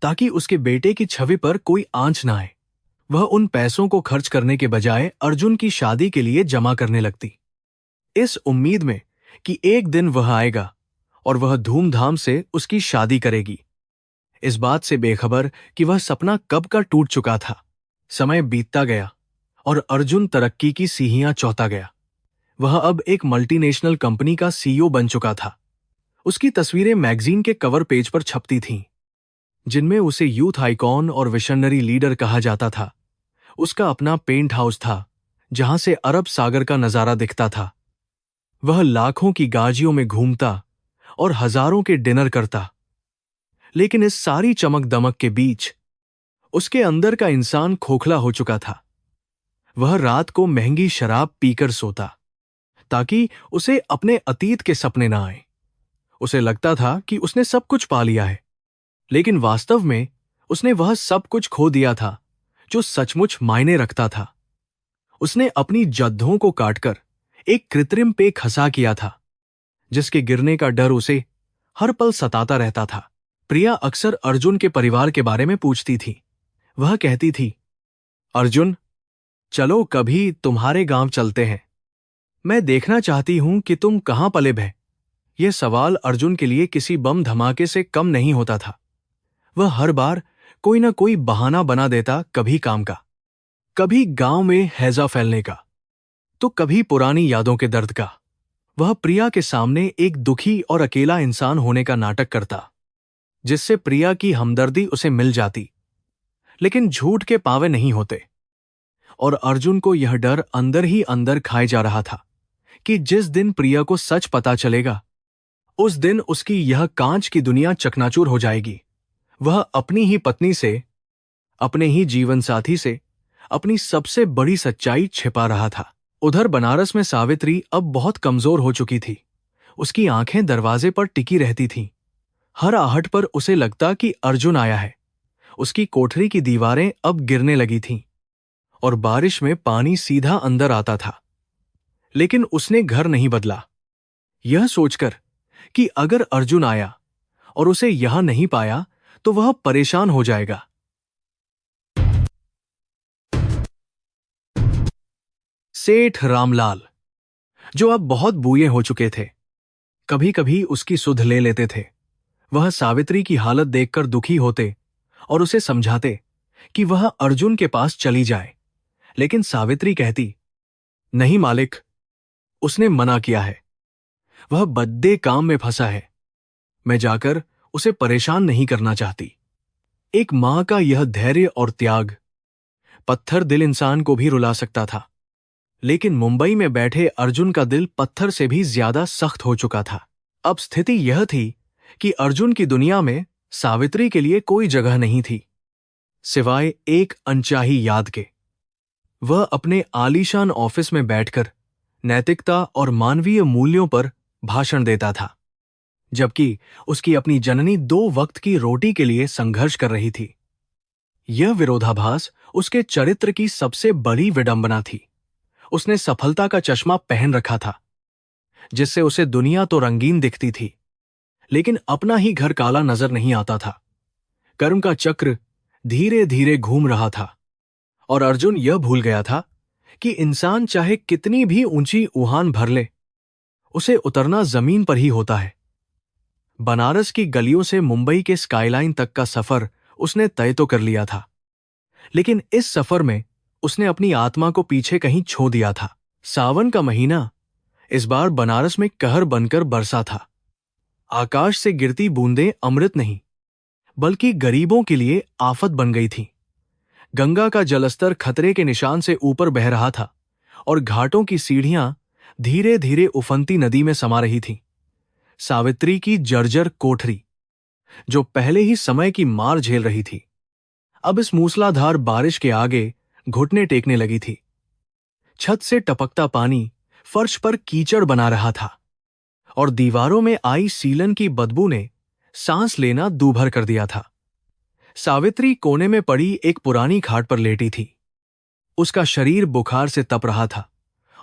ताकि उसके बेटे की छवि पर कोई आंच ना आए। वह उन पैसों को खर्च करने के बजाय अर्जुन की शादी के लिए जमा करने लगती, इस उम्मीद में कि एक दिन वह आएगा और वह धूमधाम से उसकी शादी करेगी, इस बात से बेखबर कि वह सपना कब का टूट चुका था। समय बीतता गया और अर्जुन तरक्की की सीढ़ियां चौंता गया। वह अब एक मल्टीनेशनल कंपनी का सीईओ बन चुका था। उसकी तस्वीरें मैगजीन के कवर पेज पर छपती थीं, जिनमें उसे यूथ आइकॉन और विशनरी लीडर कहा जाता था। उसका अपना पेंट हाउस था जहां से अरब सागर का नजारा दिखता था। वह लाखों की गाजियों में घूमता और हजारों के डिनर करता, लेकिन इस सारी चमक दमक के बीच उसके अंदर का इंसान खोखला हो चुका था। वह रात को महंगी शराब पीकर सोता ताकि उसे अपने अतीत के सपने ना आए। उसे लगता था कि उसने सब कुछ पा लिया है, लेकिन वास्तव में उसने वह सब कुछ खो दिया था जो सचमुच मायने रखता था। उसने अपनी जद्दों को काटकर एक कृत्रिम पे खसा किया था, जिसके गिरने का डर उसे हर पल सताता रहता था। प्रिया अक्सर अर्जुन के परिवार के बारे में पूछती थी। वह कहती थी, अर्जुन, चलो कभी तुम्हारे गांव चलते हैं, मैं देखना चाहती हूं कि तुम कहां पले भे। यह सवाल अर्जुन के लिए किसी बम धमाके से कम नहीं होता था। वह हर बार कोई ना कोई बहाना बना देता, कभी काम का, कभी गांव में हैजा फैलने का, तो कभी पुरानी यादों के दर्द का। वह प्रिया के सामने एक दुखी और अकेला इंसान होने का नाटक करता, जिससे प्रिया की हमदर्दी उसे मिल जाती, लेकिन झूठ के पावे नहीं होते। और अर्जुन को यह डर अंदर ही अंदर खाए जा रहा था कि जिस दिन प्रिया को सच पता चलेगा, उस दिन उसकी यह कांच की दुनिया चकनाचूर हो जाएगी। वह अपनी ही पत्नी से, अपने ही जीवन साथी से अपनी सबसे बड़ी सच्चाई छिपा रहा था। उधर बनारस में सावित्री अब बहुत कमजोर हो चुकी थी। उसकी आंखें दरवाजे पर टिकी रहती थीं। हर आहट पर उसे लगता कि अर्जुन आया है। उसकी कोठरी की दीवारें अब गिरने लगी थीं और बारिश में पानी सीधा अंदर आता था। लेकिन उसने घर नहीं बदला, यह सोचकर कि अगर अर्जुन आया और उसे यहां नहीं पाया तो वह परेशान हो जाएगा। सेठ रामलाल, जो अब बहुत बूढ़े हो चुके थे, कभी कभी उसकी सुध ले लेते थे। वह सावित्री की हालत देखकर दुखी होते और उसे समझाते कि वह अर्जुन के पास चली जाए। लेकिन सावित्री कहती, नहीं मालिक, उसने मना किया है। वह बद्दे काम में फंसा है। मैं जाकर उसे परेशान नहीं करना चाहती। एक मां का यह धैर्य और त्याग पत्थर दिल इंसान को भी रुला सकता था। लेकिन मुंबई में बैठे अर्जुन का दिल पत्थर से भी ज्यादा सख्त हो चुका था। अब स्थिति यह थी कि अर्जुन की दुनिया में सावित्री के लिए कोई जगह नहीं थी, सिवाय एक अनचाही याद के। वह अपने आलीशान ऑफिस में बैठकर नैतिकता और मानवीय मूल्यों पर भाषण देता था, जबकि उसकी अपनी जननी 2 वक्त की रोटी के लिए संघर्ष कर रही थी। यह विरोधाभास उसके चरित्र की सबसे बड़ी विडंबना थी। उसने सफलता का चश्मा पहन रखा था, जिससे उसे दुनिया तो रंगीन दिखती थी, लेकिन अपना ही घर काला नजर नहीं आता था। कर्म का चक्र धीरे धीरे घूम रहा था और अर्जुन यह भूल गया था कि इंसान चाहे कितनी भी ऊंची उहान भर ले, उसे उतरना जमीन पर ही होता है। बनारस की गलियों से मुंबई के स्काईलाइन तक का सफर उसने तय तो कर लिया था, लेकिन इस सफर में उसने अपनी आत्मा को पीछे कहीं छो दिया था। सावन का महीना इस बार बनारस में कहर बनकर बरसा था। आकाश से गिरती बूंदें अमृत नहीं, बल्कि गरीबों के लिए आफत बन गई थीं। गंगा का जलस्तर खतरे के निशान से ऊपर बह रहा था और घाटों की सीढ़ियां धीरे धीरे उफनती नदी में समा रही थीं। सावित्री की जर्जर कोठरी, जो पहले ही समय की मार झेल रही थी, अब इस मूसलाधार बारिश के आगे घुटने टेकने लगी थी। छत से टपकता पानी फर्श पर कीचड़ बना रहा था और दीवारों में आई सीलन की बदबू ने सांस लेना दूभर कर दिया था। सावित्री कोने में पड़ी एक पुरानी खाट पर लेटी थी। उसका शरीर बुखार से तप रहा था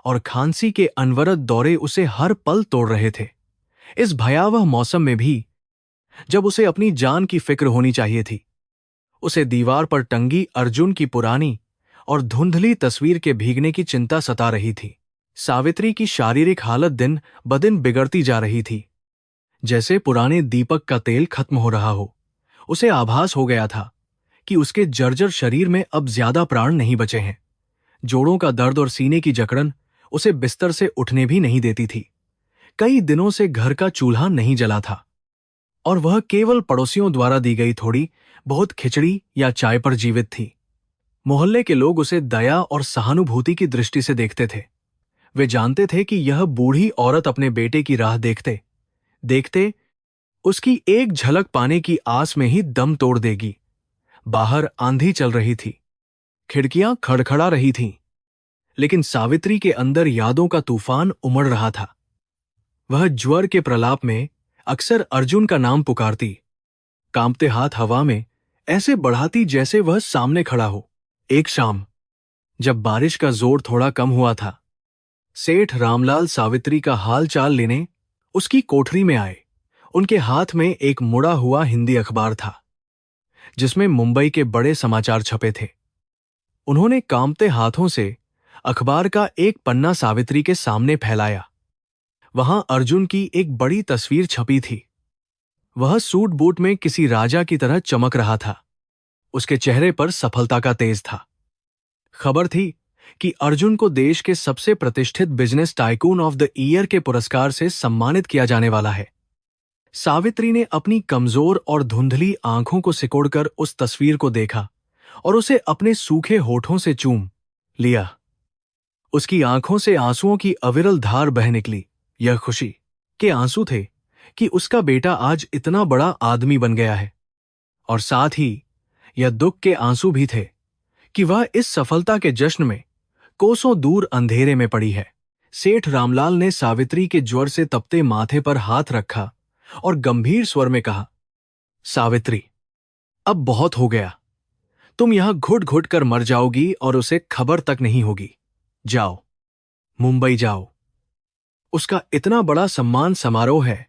और खांसी के अनवरत दौरे उसे हर पल तोड़ रहे थे। इस भयावह मौसम में भी, जब उसे अपनी जान की फिक्र होनी चाहिए थी, उसे दीवार पर टंगी अर्जुन की पुरानी और धुंधली तस्वीर के भीगने की चिंता सता रही थी। सावित्री की शारीरिक हालत दिन बदिन बिगड़ती जा रही थी, जैसे पुराने दीपक का तेल खत्म हो रहा हो। उसे आभास हो गया था कि उसके जर्जर शरीर में अब ज्यादा प्राण नहीं बचे हैं। जोड़ों का दर्द और सीने की जकड़न उसे बिस्तर से उठने भी नहीं देती थी। कई दिनों से घर का चूल्हा नहीं जला था और वह केवल पड़ोसियों द्वारा दी गई थोड़ी बहुत खिचड़ी या चाय पर जीवित थी। मोहल्ले के लोग उसे दया और सहानुभूति की दृष्टि से देखते थे। वे जानते थे कि यह बूढ़ी औरत अपने बेटे की राह देखते देखते उसकी एक झलक पाने की आस में ही दम तोड़ देगी। बाहर आंधी चल रही थी, खिड़कियां खड़खड़ा रही थीं, लेकिन सावित्री के अंदर यादों का तूफान उमड़ रहा था। वह ज्वर के प्रलाप में अक्सर अर्जुन का नाम पुकारती, कांपते हाथ हवा में ऐसे बढ़ाती जैसे वह सामने खड़ा हो। एक शाम, जब बारिश का जोर थोड़ा कम हुआ था, सेठ रामलाल सावित्री का हाल चाल लेने उसकी कोठरी में आए। उनके हाथ में एक मुड़ा हुआ हिंदी अखबार था, जिसमें मुंबई के बड़े समाचार छपे थे। उन्होंने कांपते हाथों से अखबार का एक पन्ना सावित्री के सामने फैलाया। वहां अर्जुन की एक बड़ी तस्वीर छपी थी। वह सूट बूट में किसी राजा की तरह चमक रहा था। उसके चेहरे पर सफलता का तेज था। खबर थी कि अर्जुन को देश के सबसे प्रतिष्ठित business tycoon of the year के पुरस्कार से सम्मानित किया जाने वाला है। सावित्री ने अपनी कमजोर और धुंधली आंखों को सिकोड़कर उस तस्वीर को देखा और उसे अपने सूखे होठों से चूम लिया। उसकी आंखों से आंसुओं की अविरल धार बह निकली। यह खुशी के आंसू थे कि उसका बेटा आज इतना बड़ा आदमी बन गया है, और साथ ही यह दुख के आंसू भी थे कि वह इस सफलता के जश्न में कोसों दूर अंधेरे में पड़ी है। सेठ रामलाल ने सावित्री के ज्वर से तपते माथे पर हाथ रखा और गंभीर स्वर में कहा, सावित्री, अब बहुत हो गया। तुम यहां घुट घुट कर मर जाओगी और उसे खबर तक नहीं होगी। जाओ, मुंबई जाओ। उसका इतना बड़ा सम्मान समारोह है।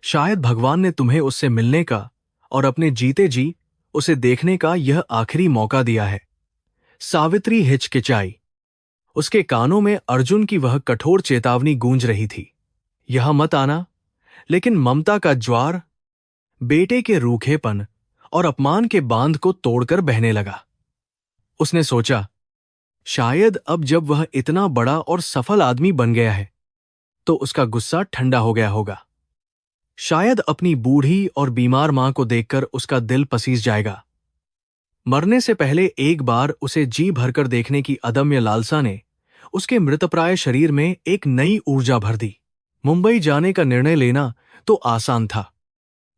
शायद भगवान ने तुम्हें उससे मिलने का और अपने जीते जी उसे देखने का यह आखिरी मौका दिया है। सावित्री हिचकिचाई। उसके कानों में अर्जुन की वह कठोर चेतावनी गूंज रही थी, यहां मत आना। लेकिन ममता का ज्वार बेटे के रूखेपन और अपमान के बांध को तोड़कर बहने लगा। उसने सोचा, शायद अब जब वह इतना बड़ा और सफल आदमी बन गया है तो उसका गुस्सा ठंडा हो गया होगा। शायद अपनी बूढ़ी और बीमार मां को देखकर उसका दिल पसीज जाएगा। मरने से पहले एक बार उसे जी भरकर देखने की अदम्य लालसा ने उसके मृतप्राय शरीर में एक नई ऊर्जा भर दी। मुंबई जाने का निर्णय लेना तो आसान था,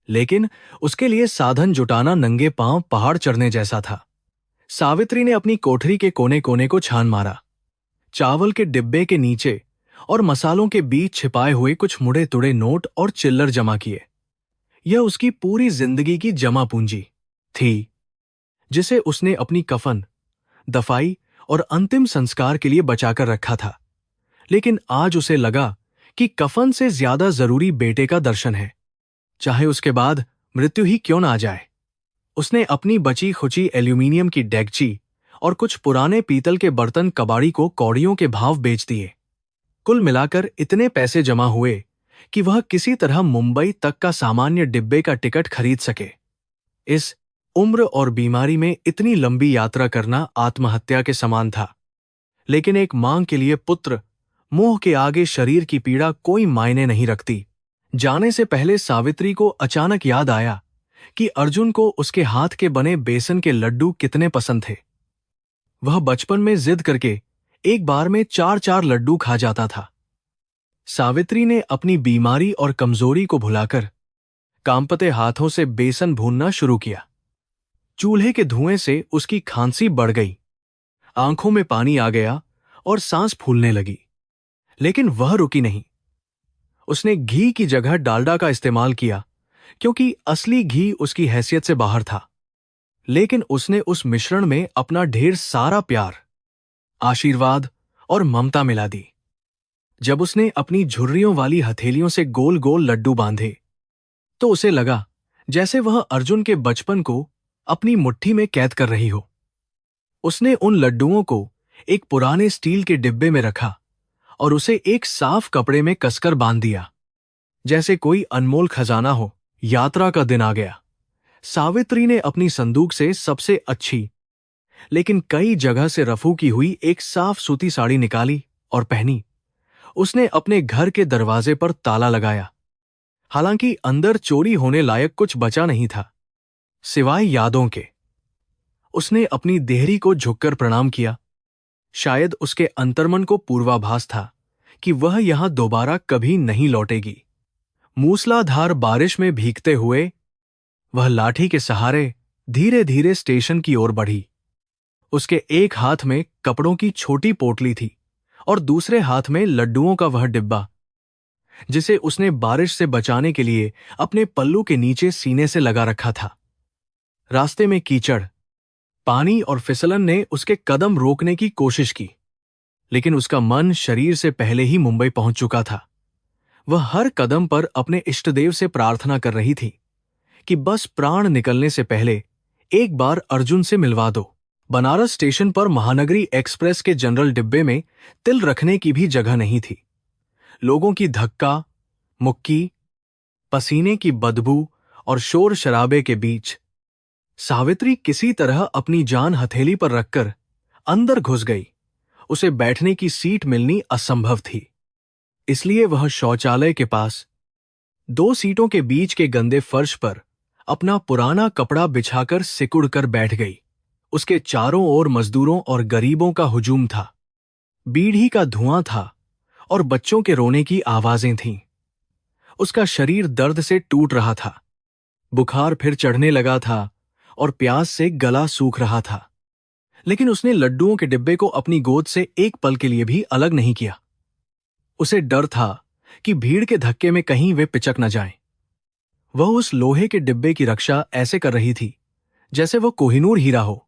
लेकिन उसके लिए साधन जुटाना नंगे पांव पहाड़ चढ़ने जैसा था। सावित्री ने अपनी कोठरी के कोने कोने को छान मारा। चावल के डिब्बे के नीचे और मसालों के बीच छिपाए हुए कुछ मुड़े तुड़े नोट और चिल्लर जमा किए। यह उसकी पूरी जिंदगी की जमा पूंजी थी, जिसे उसने अपनी कफन, दफाई और अंतिम संस्कार के लिए बचाकर रखा था। लेकिन आज उसे लगा कि कफन से ज्यादा जरूरी बेटे का दर्शन है, चाहे उसके बाद मृत्यु ही क्यों ना आ जाए। उसने अपनी बची खुची एल्यूमिनियम की डेगची और कुछ पुराने पीतल के बर्तन कबाड़ी को कौड़ियों के भाव बेच दिए। कुल मिलाकर इतने पैसे जमा हुए कि वह किसी तरह मुंबई तक का सामान्य डिब्बे का टिकट खरीद सके। इस उम्र और बीमारी में इतनी लंबी यात्रा करना आत्महत्या के समान था, लेकिन एक मां के लिए पुत्र मोह के आगे शरीर की पीड़ा कोई मायने नहीं रखती। जाने से पहले सावित्री को अचानक याद आया कि अर्जुन को उसके हाथ के बने बेसन के लड्डू कितने पसंद थे। वह बचपन में जिद करके एक बार में 4-4 लड्डू खा जाता था। सावित्री ने अपनी बीमारी और कमजोरी को भुलाकर कांपते हाथों से बेसन भूनना शुरू किया। चूल्हे के धुएं से उसकी खांसी बढ़ गई, आंखों में पानी आ गया और सांस फूलने लगी। लेकिन वह रुकी नहीं। उसने घी की जगह डालडा का इस्तेमाल किया, क्योंकि असली घी उसकी हैसियत से बाहर था। लेकिन उसने उस मिश्रण में अपना ढेर सारा प्यार, आशीर्वाद और ममता मिला दी। जब उसने अपनी झुर्रियों वाली हथेलियों से गोल गोल लड्डू बांधे तो उसे लगा जैसे वह अर्जुन के बचपन को अपनी मुट्ठी में कैद कर रही हो। उसने उन लड्डुओं को एक पुराने स्टील के डिब्बे में रखा और उसे एक साफ कपड़े में कसकर बांध दिया, जैसे कोई अनमोल खजाना हो। यात्रा का दिन आ गया। सावित्री ने अपनी संदूक से सबसे अच्छी लेकिन कई जगह से रफू की हुई एक साफ सूती साड़ी निकाली और पहनी। उसने अपने घर के दरवाजे पर ताला लगाया। हालांकि अंदर चोरी होने लायक कुछ बचा नहीं था, सिवाय यादों के। उसने अपनी देहरी को झुककर प्रणाम किया। शायद उसके अंतर्मन को पूर्वाभास था कि वह यहां दोबारा कभी नहीं लौटेगी। मूसलाधार बारिश में भीगते हुए वह लाठी के सहारे धीरे धीरे स्टेशन की ओर बढ़ी। उसके एक हाथ में कपड़ों की छोटी पोटली थी और दूसरे हाथ में लड्डुओं का वह डिब्बा, जिसे उसने बारिश से बचाने के लिए अपने पल्लू के नीचे सीने से लगा रखा था। रास्ते में कीचड़, पानी और फिसलन ने उसके कदम रोकने की कोशिश की, लेकिन उसका मन शरीर से पहले ही मुंबई पहुंच चुका था। वह हर कदम पर अपने इष्टदेव से प्रार्थना कर रही थी कि बस प्राण निकलने से पहले एक बार अर्जुन से मिलवा दो। बनारस स्टेशन पर महानगरी एक्सप्रेस के जनरल डिब्बे में तिल रखने की भी जगह नहीं थी। लोगों की धक्का मुक्की, पसीने की बदबू और शोर शराबे के बीच सावित्री किसी तरह अपनी जान हथेली पर रखकर अंदर घुस गई। उसे बैठने की सीट मिलनी असंभव थी। इसलिए वह शौचालय के पास 2 सीटों के बीच के गंदे फर्श पर अपना पुराना कपड़ा बिछाकर सिकुड़ कर बैठ गई। उसके चारों ओर मजदूरों और गरीबों का हुजूम था। बीड़ी का धुआं था और बच्चों के रोने की आवाजें थीं। उसका शरीर दर्द से टूट रहा था। बुखार फिर चढ़ने लगा था और प्यास से गला सूख रहा था। लेकिन उसने लड्डुओं के डिब्बे को अपनी गोद से एक पल के लिए भी अलग नहीं किया। उसे डर था कि भीड़ के धक्के में कहीं वे पिचक न जाएं। वह उस लोहे के डिब्बे की रक्षा ऐसे कर रही थी जैसे वह कोहिनूर हीरा हो,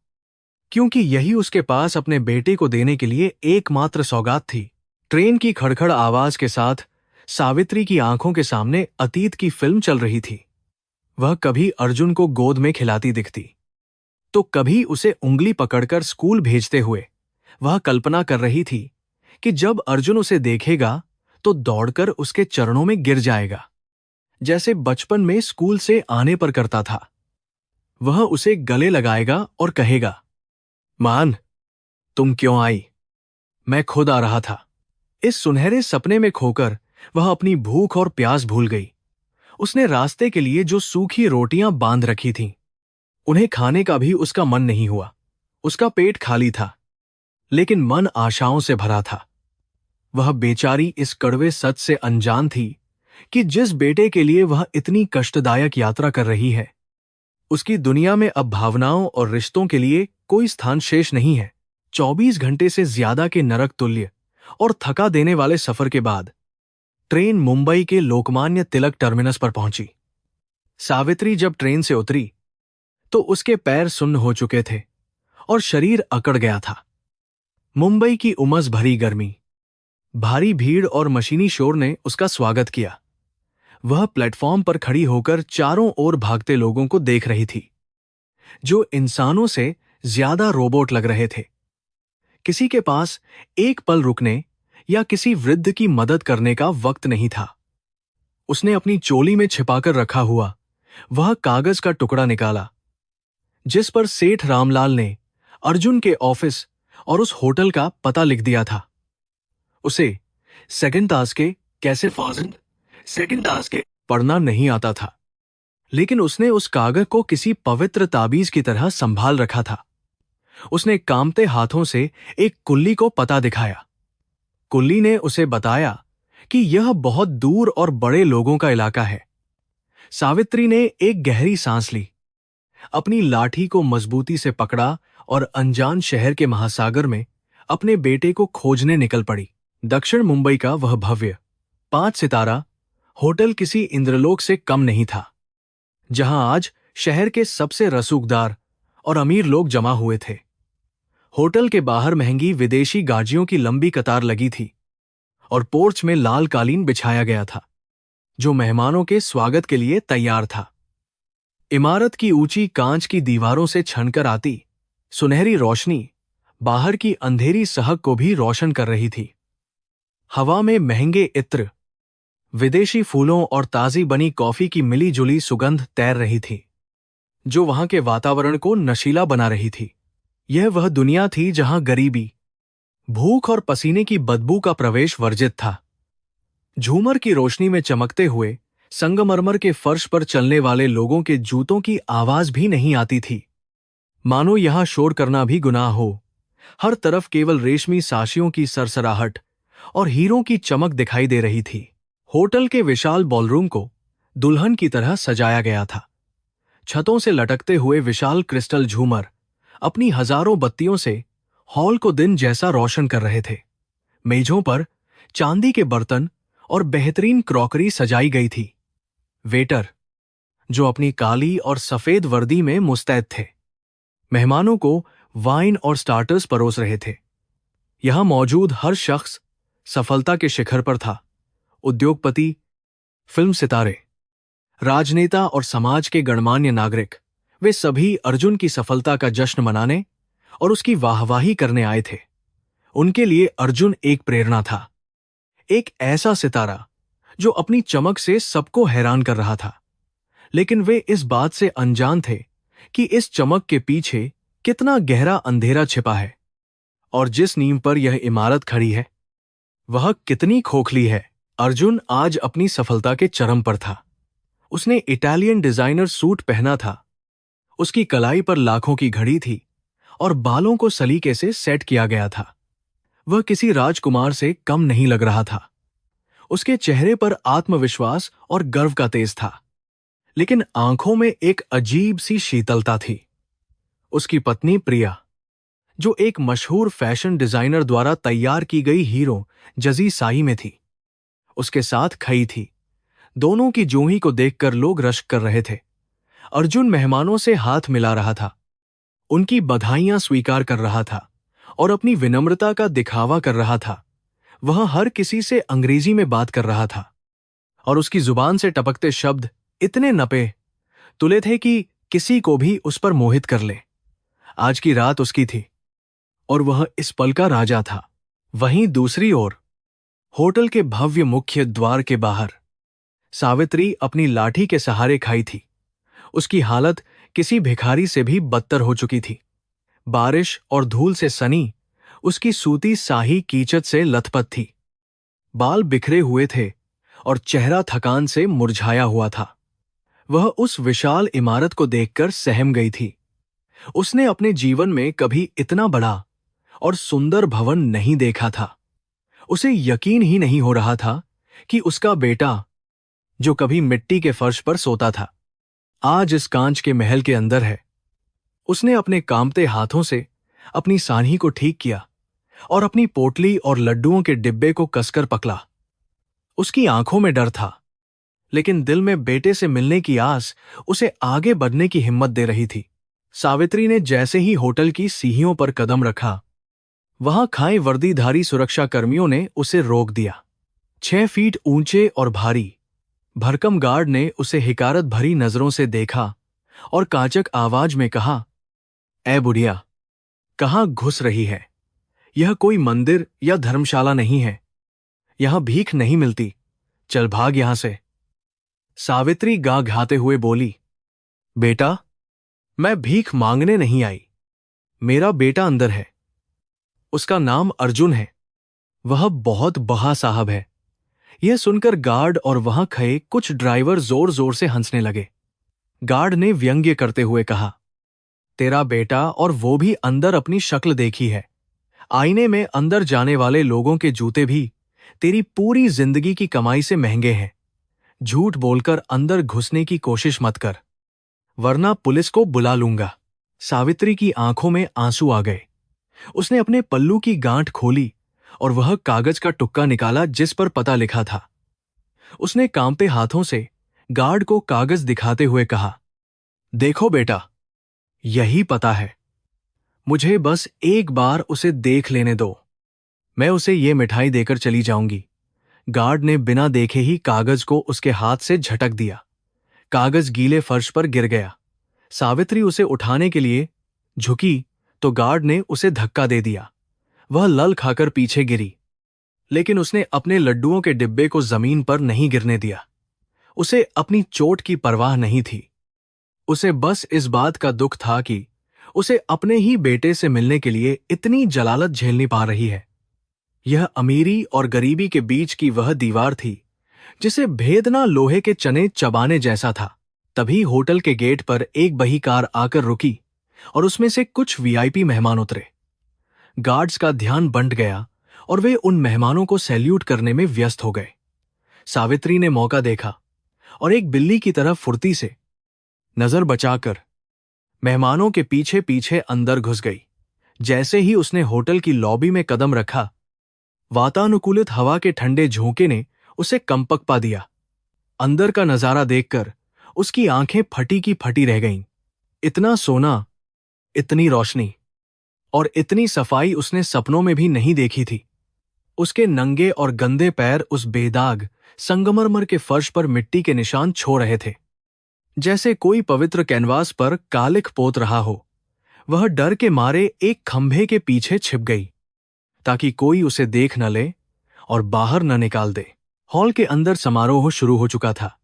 क्योंकि यही उसके पास अपने बेटे को देने के लिए एकमात्र सौगात थी। ट्रेन की खड़खड़ आवाज के साथ सावित्री की आंखों के सामने अतीत की फिल्म चल रही थी। वह कभी अर्जुन को गोद में खिलाती दिखती, तो कभी उसे उंगली पकड़कर स्कूल भेजते हुए। वह कल्पना कर रही थी कि जब अर्जुन उसे देखेगा तो दौड़कर उसके चरणों में गिर जाएगा, जैसे बचपन में स्कूल से आने पर करता था। वह उसे गले लगाएगा और कहेगा, मान, तुम क्यों आई? मैं खुद आ रहा था। इस सुनहरे सपने में खोकर वह अपनी भूख और प्यास भूल गई। उसने रास्ते के लिए जो सूखी रोटियां बांध रखी थीं, उन्हें खाने का भी उसका मन नहीं हुआ। उसका पेट खाली था, लेकिन मन आशाओं से भरा था। वह बेचारी इस कड़वे सच से अनजान थी कि जिस बेटे के लिए वह इतनी कष्टदायक यात्रा कर रही है, उसकी दुनिया में अब भावनाओं और रिश्तों के लिए कोई स्थान शेष नहीं है। 24 घंटे से ज्यादा के नरक तुल्य और थका देने वाले सफर के बाद ट्रेन मुंबई के लोकमान्य तिलक टर्मिनस पर पहुंची। सावित्री जब ट्रेन से उतरी तो उसके पैर सुन्न हो चुके थे और शरीर अकड़ गया था। मुंबई की उमस भरी गर्मी, भारी भीड़ और मशीनी शोर ने उसका स्वागत किया। वह प्लेटफॉर्म पर खड़ी होकर चारों ओर भागते लोगों को देख रही थी, जो इंसानों से ज्यादा रोबोट लग रहे थे। किसी के पास एक पल रुकने या किसी वृद्ध की मदद करने का वक्त नहीं था। उसने अपनी चोली में छिपाकर रखा हुआ वह कागज का टुकड़ा निकाला, जिस पर सेठ रामलाल ने अर्जुन के ऑफिस और उस होटल का पता लिख दिया था। उसे सेकंड तास के कैसे फाजिल सेकंड तास के पढ़ना नहीं आता था, लेकिन उसने उस कागज को किसी पवित्र ताबीज की तरह संभाल रखा था। उसने कांपते हाथों से एक कुल्ली को पता दिखाया। कुल्ली ने उसे बताया कि यह बहुत दूर और बड़े लोगों का इलाका है। सावित्री ने एक गहरी सांस ली, अपनी लाठी को मजबूती से पकड़ा और अनजान शहर के महासागर में अपने बेटे को खोजने निकल पड़ी। दक्षिण मुंबई का वह भव्य 5 सितारा होटल किसी इंद्रलोक से कम नहीं था, जहां आज शहर के सबसे रसूखदार और अमीर लोग जमा हुए थे। होटल के बाहर महंगी विदेशी गाड़ियों की लंबी कतार लगी थी और पोर्च में लाल कालीन बिछाया गया था, जो मेहमानों के स्वागत के लिए तैयार था। इमारत की ऊंची कांच की दीवारों से छनकर आती सुनहरी रोशनी बाहर की अंधेरी सहक को भी रोशन कर रही थी। हवा में महंगे इत्र, विदेशी फूलों और ताजी बनी कॉफी की मिली जुली सुगंध तैर रही थी, जो वहां के वातावरण को नशीला बना रही थी। यह वह दुनिया थी जहां गरीबी, भूख और पसीने की बदबू का प्रवेश वर्जित था। झूमर की रोशनी में चमकते हुए संगमरमर के फर्श पर चलने वाले लोगों के जूतों की आवाज भी नहीं आती थी, मानो यहां शोर करना भी गुनाह हो। हर तरफ केवल रेशमी साशियों की सरसराहट और हीरों की चमक दिखाई दे रही थी। होटल के विशाल बॉलरूम को दुल्हन की तरह सजाया गया था। छतों से लटकते हुए विशाल क्रिस्टल झूमर अपनी हजारों बत्तियों से हॉल को दिन जैसा रोशन कर रहे थे। मेजों पर चांदी के बर्तन और बेहतरीन क्रॉकरी सजाई गई थी। वेटर, जो अपनी काली और सफेद वर्दी में मुस्तैद थे, मेहमानों को वाइन और स्टार्टर्स परोस रहे थे। यहां मौजूद हर शख्स सफलता के शिखर पर था। उद्योगपति, फिल्म सितारे, राजनेता और समाज के गणमान्य नागरिक, वे सभी अर्जुन की सफलता का जश्न मनाने और उसकी वाहवाही करने आए थे। उनके लिए अर्जुन एक प्रेरणा था, एक ऐसा सितारा जो अपनी चमक से सबको हैरान कर रहा था। लेकिन वे इस बात से अनजान थे कि इस चमक के पीछे कितना गहरा अंधेरा छिपा है और जिस नींव पर यह इमारत खड़ी है वह कितनी खोखली है। अर्जुन आज अपनी सफलता के चरम पर था। उसने इटालियन डिजाइनर सूट पहना था, उसकी कलाई पर लाखों की घड़ी थी और बालों को सलीके से सेट किया गया था। वह किसी राजकुमार से कम नहीं लग रहा था। उसके चेहरे पर आत्मविश्वास और गर्व का तेज था, लेकिन आंखों में एक अजीब सी शीतलता थी। उसकी पत्नी प्रिया, जो एक मशहूर फैशन डिजाइनर द्वारा तैयार की गई हीरो जजी साई में थी, उसके साथ खई थी। दोनों की जूही को देखकर लोग रश्क कर रहे थे। अर्जुन मेहमानों से हाथ मिला रहा था, उनकी बधाइयां स्वीकार कर रहा था और अपनी विनम्रता का दिखावा कर रहा था। वह हर किसी से अंग्रेजी में बात कर रहा था और उसकी जुबान से टपकते शब्द इतने नपे तुले थे कि किसी को भी उस पर मोहित कर ले। आज की रात उसकी थी और वह इस पल का राजा था। वहीं दूसरी ओर होटल के भव्य मुख्य द्वार के बाहर सावित्री अपनी लाठी के सहारे खाई थी। उसकी हालत किसी भिखारी से भी बदतर हो चुकी थी। बारिश और धूल से सनी उसकी सूती साही कीचड़ से लथपथ थी। बाल बिखरे हुए थे और चेहरा थकान से मुरझाया हुआ था। वह उस विशाल इमारत को देखकर सहम गई थी। उसने अपने जीवन में कभी इतना बड़ा और सुंदर भवन नहीं देखा था। उसे यकीन ही नहीं हो रहा था कि उसका बेटा, जो कभी मिट्टी के फर्श पर सोता था, आज इस कांच के महल के अंदर है। उसने अपने कांपते हाथों से अपनी सान्ही को ठीक किया और अपनी पोटली और लड्डुओं के डिब्बे को कसकर पकड़ा। उसकी आंखों में डर था, लेकिन दिल में बेटे से मिलने की आस उसे आगे बढ़ने की हिम्मत दे रही थी। सावित्री ने जैसे ही होटल की सीढ़ियों पर कदम रखा, वहां खाए वर्दीधारी सुरक्षा कर्मियों ने उसे रोक दिया। 6 फीट ऊंचे और भारी भरकम गार्ड ने उसे हिकारत भरी नजरों से देखा और काचक आवाज में कहा, ए बुढ़िया, कहां घुस रही है? यह कोई मंदिर या धर्मशाला नहीं है। यहां भीख नहीं मिलती, चल भाग यहां से। सावित्री घाते हुए बोली, बेटा, मैं भीख मांगने नहीं आई। मेरा बेटा अंदर है। उसका नाम अर्जुन है। वह बहुत बहा साहब है। यह सुनकर गार्ड और वहां खड़े कुछ ड्राइवर जोर जोर से हंसने लगे। गार्ड ने व्यंग्य करते हुए कहा, तेरा बेटा और वो भी अंदर अपनी शक्ल देखी है। आईने में अंदर जाने वाले लोगों के जूते भी तेरी पूरी जिंदगी की कमाई से महंगे हैं। झूठ बोलकर अंदर घुसने की कोशिश मत कर, वरना पुलिस को बुला लूंगा। सावित्री की आंखों में आंसू आ गए। उसने अपने पल्लू की गांठ खोली और वह कागज का टुक्का निकाला जिस पर पता लिखा था। उसने कांपते हाथों से गार्ड को कागज दिखाते हुए कहा, देखो बेटा, यही पता है। मुझे बस एक बार उसे देख लेने दो। मैं उसे ये मिठाई देकर चली जाऊंगी। गार्ड ने बिना देखे ही कागज को उसके हाथ से झटक दिया। कागज गीले फर्श पर गिर गया। सावित्री उसे उठाने के लिए झुकी तो गार्ड ने उसे धक्का दे दिया। वह लल खाकर पीछे गिरी, लेकिन उसने अपने लड्डुओं के डिब्बे को जमीन पर नहीं गिरने दिया। उसे अपनी चोट की परवाह नहीं थी। उसे बस इस बात का दुख था कि उसे अपने ही बेटे से मिलने के लिए इतनी जलालत झेलनी पा रही है। यह अमीरी और गरीबी के बीच की वह दीवार थी जिसे भेदना लोहे के चने चबाने जैसा था। तभी होटल के गेट पर एक बही कार आकर रुकी और उसमें से कुछ वीआईपी मेहमान उतरे। गार्ड्स का ध्यान बंट गया और वे उन मेहमानों को सैल्यूट करने में व्यस्त हो गए। सावित्री ने मौका देखा और एक बिल्ली की तरह फुर्ती से नजर बचाकर मेहमानों के पीछे पीछे अंदर घुस गई। जैसे ही उसने होटल की लॉबी में कदम रखा, वातानुकूलित हवा के ठंडे झोंके ने उसे कंपक पा दिया। अंदर का नजारा देखकर उसकी आंखें फटी की फटी रह गईं। इतना सोना, इतनी रोशनी और इतनी सफाई उसने सपनों में भी नहीं देखी थी। उसके नंगे और गंदे पैर उस बेदाग संगमरमर के फर्श पर मिट्टी के निशान छोड़ रहे थे, जैसे कोई पवित्र कैनवास पर कालिख पोत रहा हो। वह डर के मारे एक खंभे के पीछे छिप गई ताकि कोई उसे देख न ले और बाहर न निकाल दे। हॉल के अंदर समारोह शुरू हो चुका था।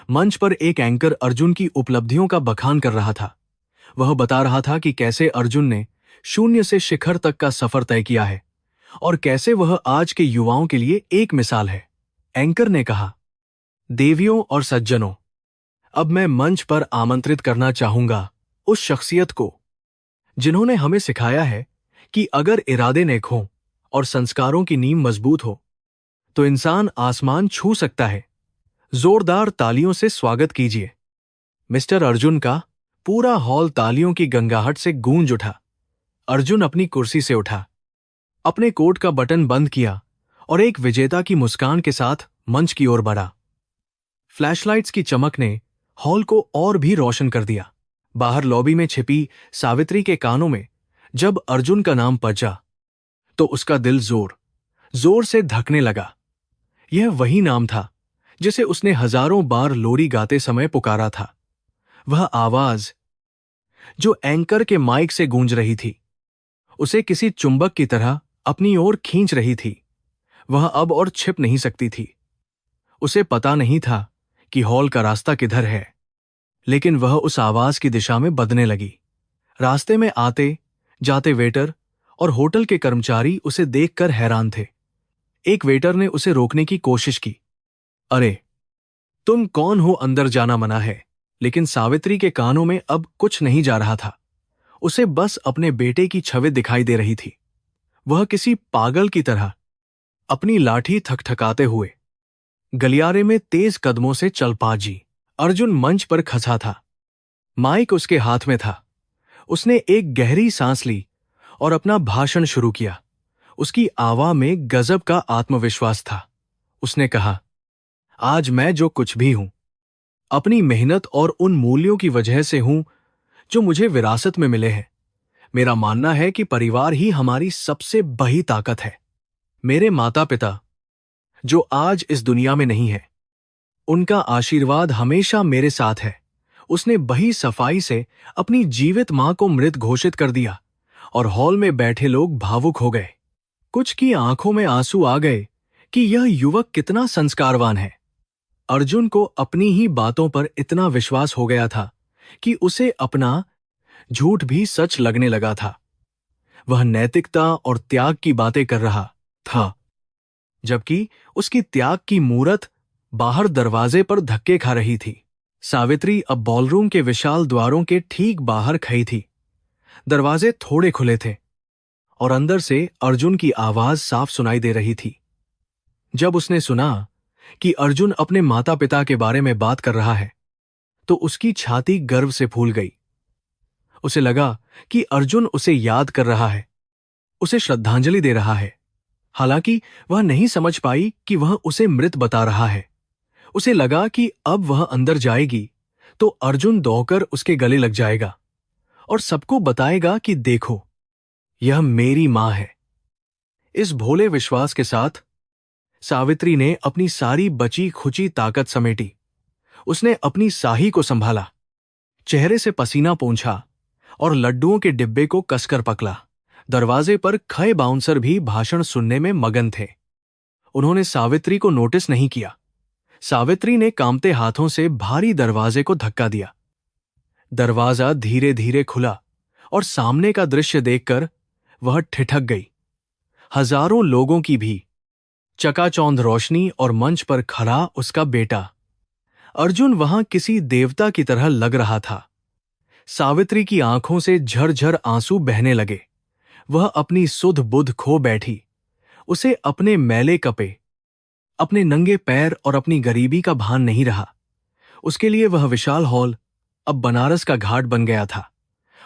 मंच पर एक एंकर अर्जुन की उपलब्धियों का बखान कर रहा था। वह बता रहा था कि कैसे अर्जुन ने शून्य से शिखर तक का सफर तय किया है और कैसे वह आज के युवाओं के लिए एक मिसाल है। एंकर ने कहा, देवियों और सज्जनों, अब मैं मंच पर आमंत्रित करना चाहूंगा उस शख्सियत को जिन्होंने हमें सिखाया है कि अगर इरादे नेक हों और संस्कारों की नींव मजबूत हो तो इंसान आसमान छू सकता है। जोरदार तालियों से स्वागत कीजिए मिस्टर अर्जुन का। पूरा हॉल तालियों की गंगाहट से गूंज उठा। अर्जुन अपनी कुर्सी से उठा, अपने कोट का बटन बंद किया और एक विजेता की मुस्कान के साथ मंच की ओर बढ़ा। फ्लैशलाइट्स की चमक ने हॉल को और भी रोशन कर दिया। बाहर लॉबी में छिपी सावित्री के कानों में जब अर्जुन का नाम बजा तो उसका दिल जोर जोर से धड़कने लगा। यह वही नाम था जिसे उसने हजारों बार लोरी गाते समय पुकारा था। वह आवाज जो एंकर के माइक से गूंज रही थी, उसे किसी चुंबक की तरह अपनी ओर खींच रही थी। वह अब और छिप नहीं सकती थी। उसे पता नहीं था कि हॉल का रास्ता किधर है, लेकिन वह उस आवाज की दिशा में बदने लगी। रास्ते में आते जाते वेटर और होटल के कर्मचारी उसे देखकर हैरान थे। एक वेटर ने उसे रोकने की कोशिश की। अरे, तुम कौन हो, अंदर जाना मना है। लेकिन सावित्री के कानों में अब कुछ नहीं जा रहा था। उसे बस अपने बेटे की छवि दिखाई दे रही थी। वह किसी पागल की तरह अपनी लाठी थकथकाते हुए गलियारे में तेज कदमों से चल पाजी। अर्जुन मंच पर खसा था। माइक उसके हाथ में था। उसने एक गहरी सांस ली और अपना भाषण शुरू किया। उसकी आवाज में गजब का आत्मविश्वास था। उसने कहा, आज मैं जो कुछ भी हूं, अपनी मेहनत और उन मूल्यों की वजह से हूं जो मुझे विरासत में मिले हैं। मेरा मानना है कि परिवार ही हमारी सबसे बड़ी ताकत है। मेरे माता पिता जो आज इस दुनिया में नहीं है, उनका आशीर्वाद हमेशा मेरे साथ है। उसने बड़ी सफाई से अपनी जीवित मां को मृत घोषित कर दिया और हॉल में बैठे लोग भावुक हो गए। कुछ की आंखों में आंसू आ गए कि यह युवक कितना संस्कारवान है। अर्जुन को अपनी ही बातों पर इतना विश्वास हो गया था कि उसे अपना झूठ भी सच लगने लगा था। वह नैतिकता और त्याग की बातें कर रहा था, जबकि उसकी त्याग की मूरत बाहर दरवाजे पर धक्के खा रही थी। सावित्री अब बॉलरूम के विशाल द्वारों के ठीक बाहर खड़ी थी। दरवाजे थोड़े खुले थे और अंदर से अर्जुन की आवाज साफ सुनाई दे रही थी। जब उसने सुना कि अर्जुन अपने माता पिता के बारे में बात कर रहा है, तो उसकी छाती गर्व से फूल गई। उसे लगा कि अर्जुन उसे याद कर रहा है, उसे श्रद्धांजलि दे रहा है। हालांकि वह नहीं समझ पाई कि वह उसे मृत बता रहा है। उसे लगा कि अब वह अंदर जाएगी तो अर्जुन दौड़कर उसके गले लग जाएगा और सबको बताएगा कि देखो, यह मेरी मां है। इस भोले विश्वास के साथ सावित्री ने अपनी सारी बची खुची ताकत समेटी। उसने अपनी साही को संभाला, चेहरे से पसीना पोंछा और लड्डुओं के डिब्बे को कसकर पकड़ा। दरवाजे पर खड़े बाउंसर भी भाषण सुनने में मगन थे। उन्होंने सावित्री को नोटिस नहीं किया। सावित्री ने कांपते हाथों से भारी दरवाजे को धक्का दिया। दरवाजा धीरे धीरे खुला और सामने का दृश्य देखकर वह ठिठक गई। हजारों लोगों की भी चकाचौंध रोशनी और मंच पर खड़ा उसका बेटा अर्जुन वहां किसी देवता की तरह लग रहा था। सावित्री की आंखों से झरझर आंसू बहने लगे। वह अपनी सुध बुध खो बैठी। उसे अपने मैले कपड़े, अपने नंगे पैर और अपनी गरीबी का भान नहीं रहा। उसके लिए वह विशाल हॉल अब बनारस का घाट बन गया था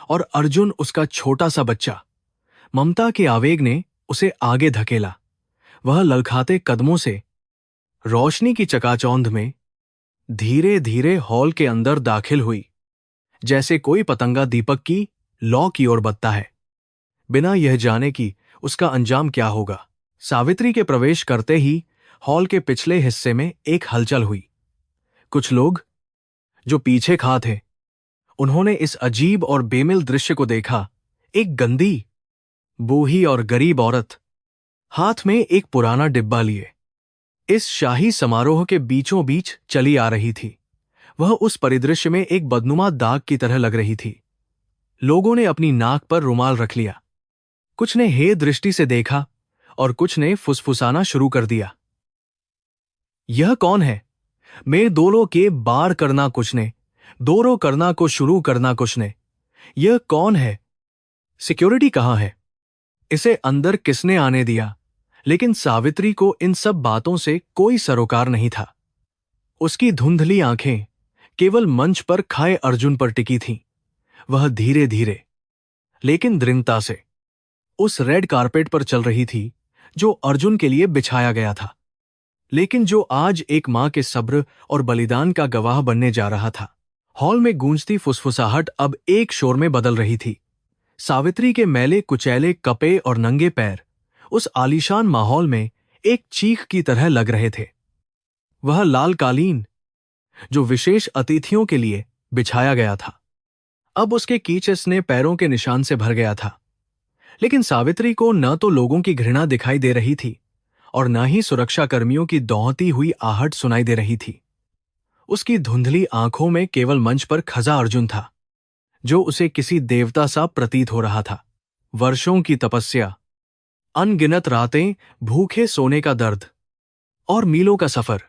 और अर्जुन उसका छोटा सा बच्चा। ममता के आवेग ने उसे आगे धकेला। वह ललखाते कदमों से रोशनी की चकाचौंध में धीरे धीरे हॉल के अंदर दाखिल हुई, जैसे कोई पतंगा दीपक की लौ की ओर बढ़ता है, बिना यह जाने कि उसका अंजाम क्या होगा। सावित्री के प्रवेश करते ही हॉल के पिछले हिस्से में एक हलचल हुई। कुछ लोग जो पीछे खा थे, उन्होंने इस अजीब और बेमिल दृश्य को देखा। एक गंदी, बूढ़ी और गरीब औरत हाथ में एक पुराना डिब्बा लिए इस शाही समारोह के बीचों बीच चली आ रही थी। वह उस परिदृश्य में एक बदनुमा दाग की तरह लग रही थी। लोगों ने अपनी नाक पर रुमाल रख लिया। कुछ ने हे दृष्टि से देखा और कुछ ने फुसफुसाना शुरू कर दिया। यह कौन है? मैं दोनों के बार करना कुछ ने, दोनों करना को शुरू करना कुछ ने। यह कौन है? सिक्योरिटी कहाँ है? इसे अंदर किसने आने दिया? लेकिन सावित्री को इन सब बातों से कोई सरोकार नहीं था। उसकी धुंधली आंखें केवल मंच पर खाए अर्जुन पर टिकी थीं। वह धीरे धीरे लेकिन दृढ़ता से उस रेड कारपेट पर चल रही थी जो अर्जुन के लिए बिछाया गया था, लेकिन जो आज एक मां के सब्र और बलिदान का गवाह बनने जा रहा था। हॉल में गूंजती फुसफुसाहट अब एक शोर में बदल रही थी। सावित्री के मैले कुचैले कपे और नंगे पैर उस आलीशान माहौल में एक चीख की तरह लग रहे थे। वह लाल कालीन जो विशेष अतिथियों के लिए बिछाया गया था, अब उसके कीचस ने पैरों के निशान से भर गया था। लेकिन सावित्री को न तो लोगों की घृणा दिखाई दे रही थी और न ही सुरक्षाकर्मियों की दौड़ती हुई आहट सुनाई दे रही थी। उसकी धुंधली आंखों में केवल मंच पर खजा अर्जुन था, जो उसे किसी देवता सा प्रतीत हो रहा था। वर्षों की तपस्या, अनगिनत रातें, भूखे सोने का दर्द और मीलों का सफर,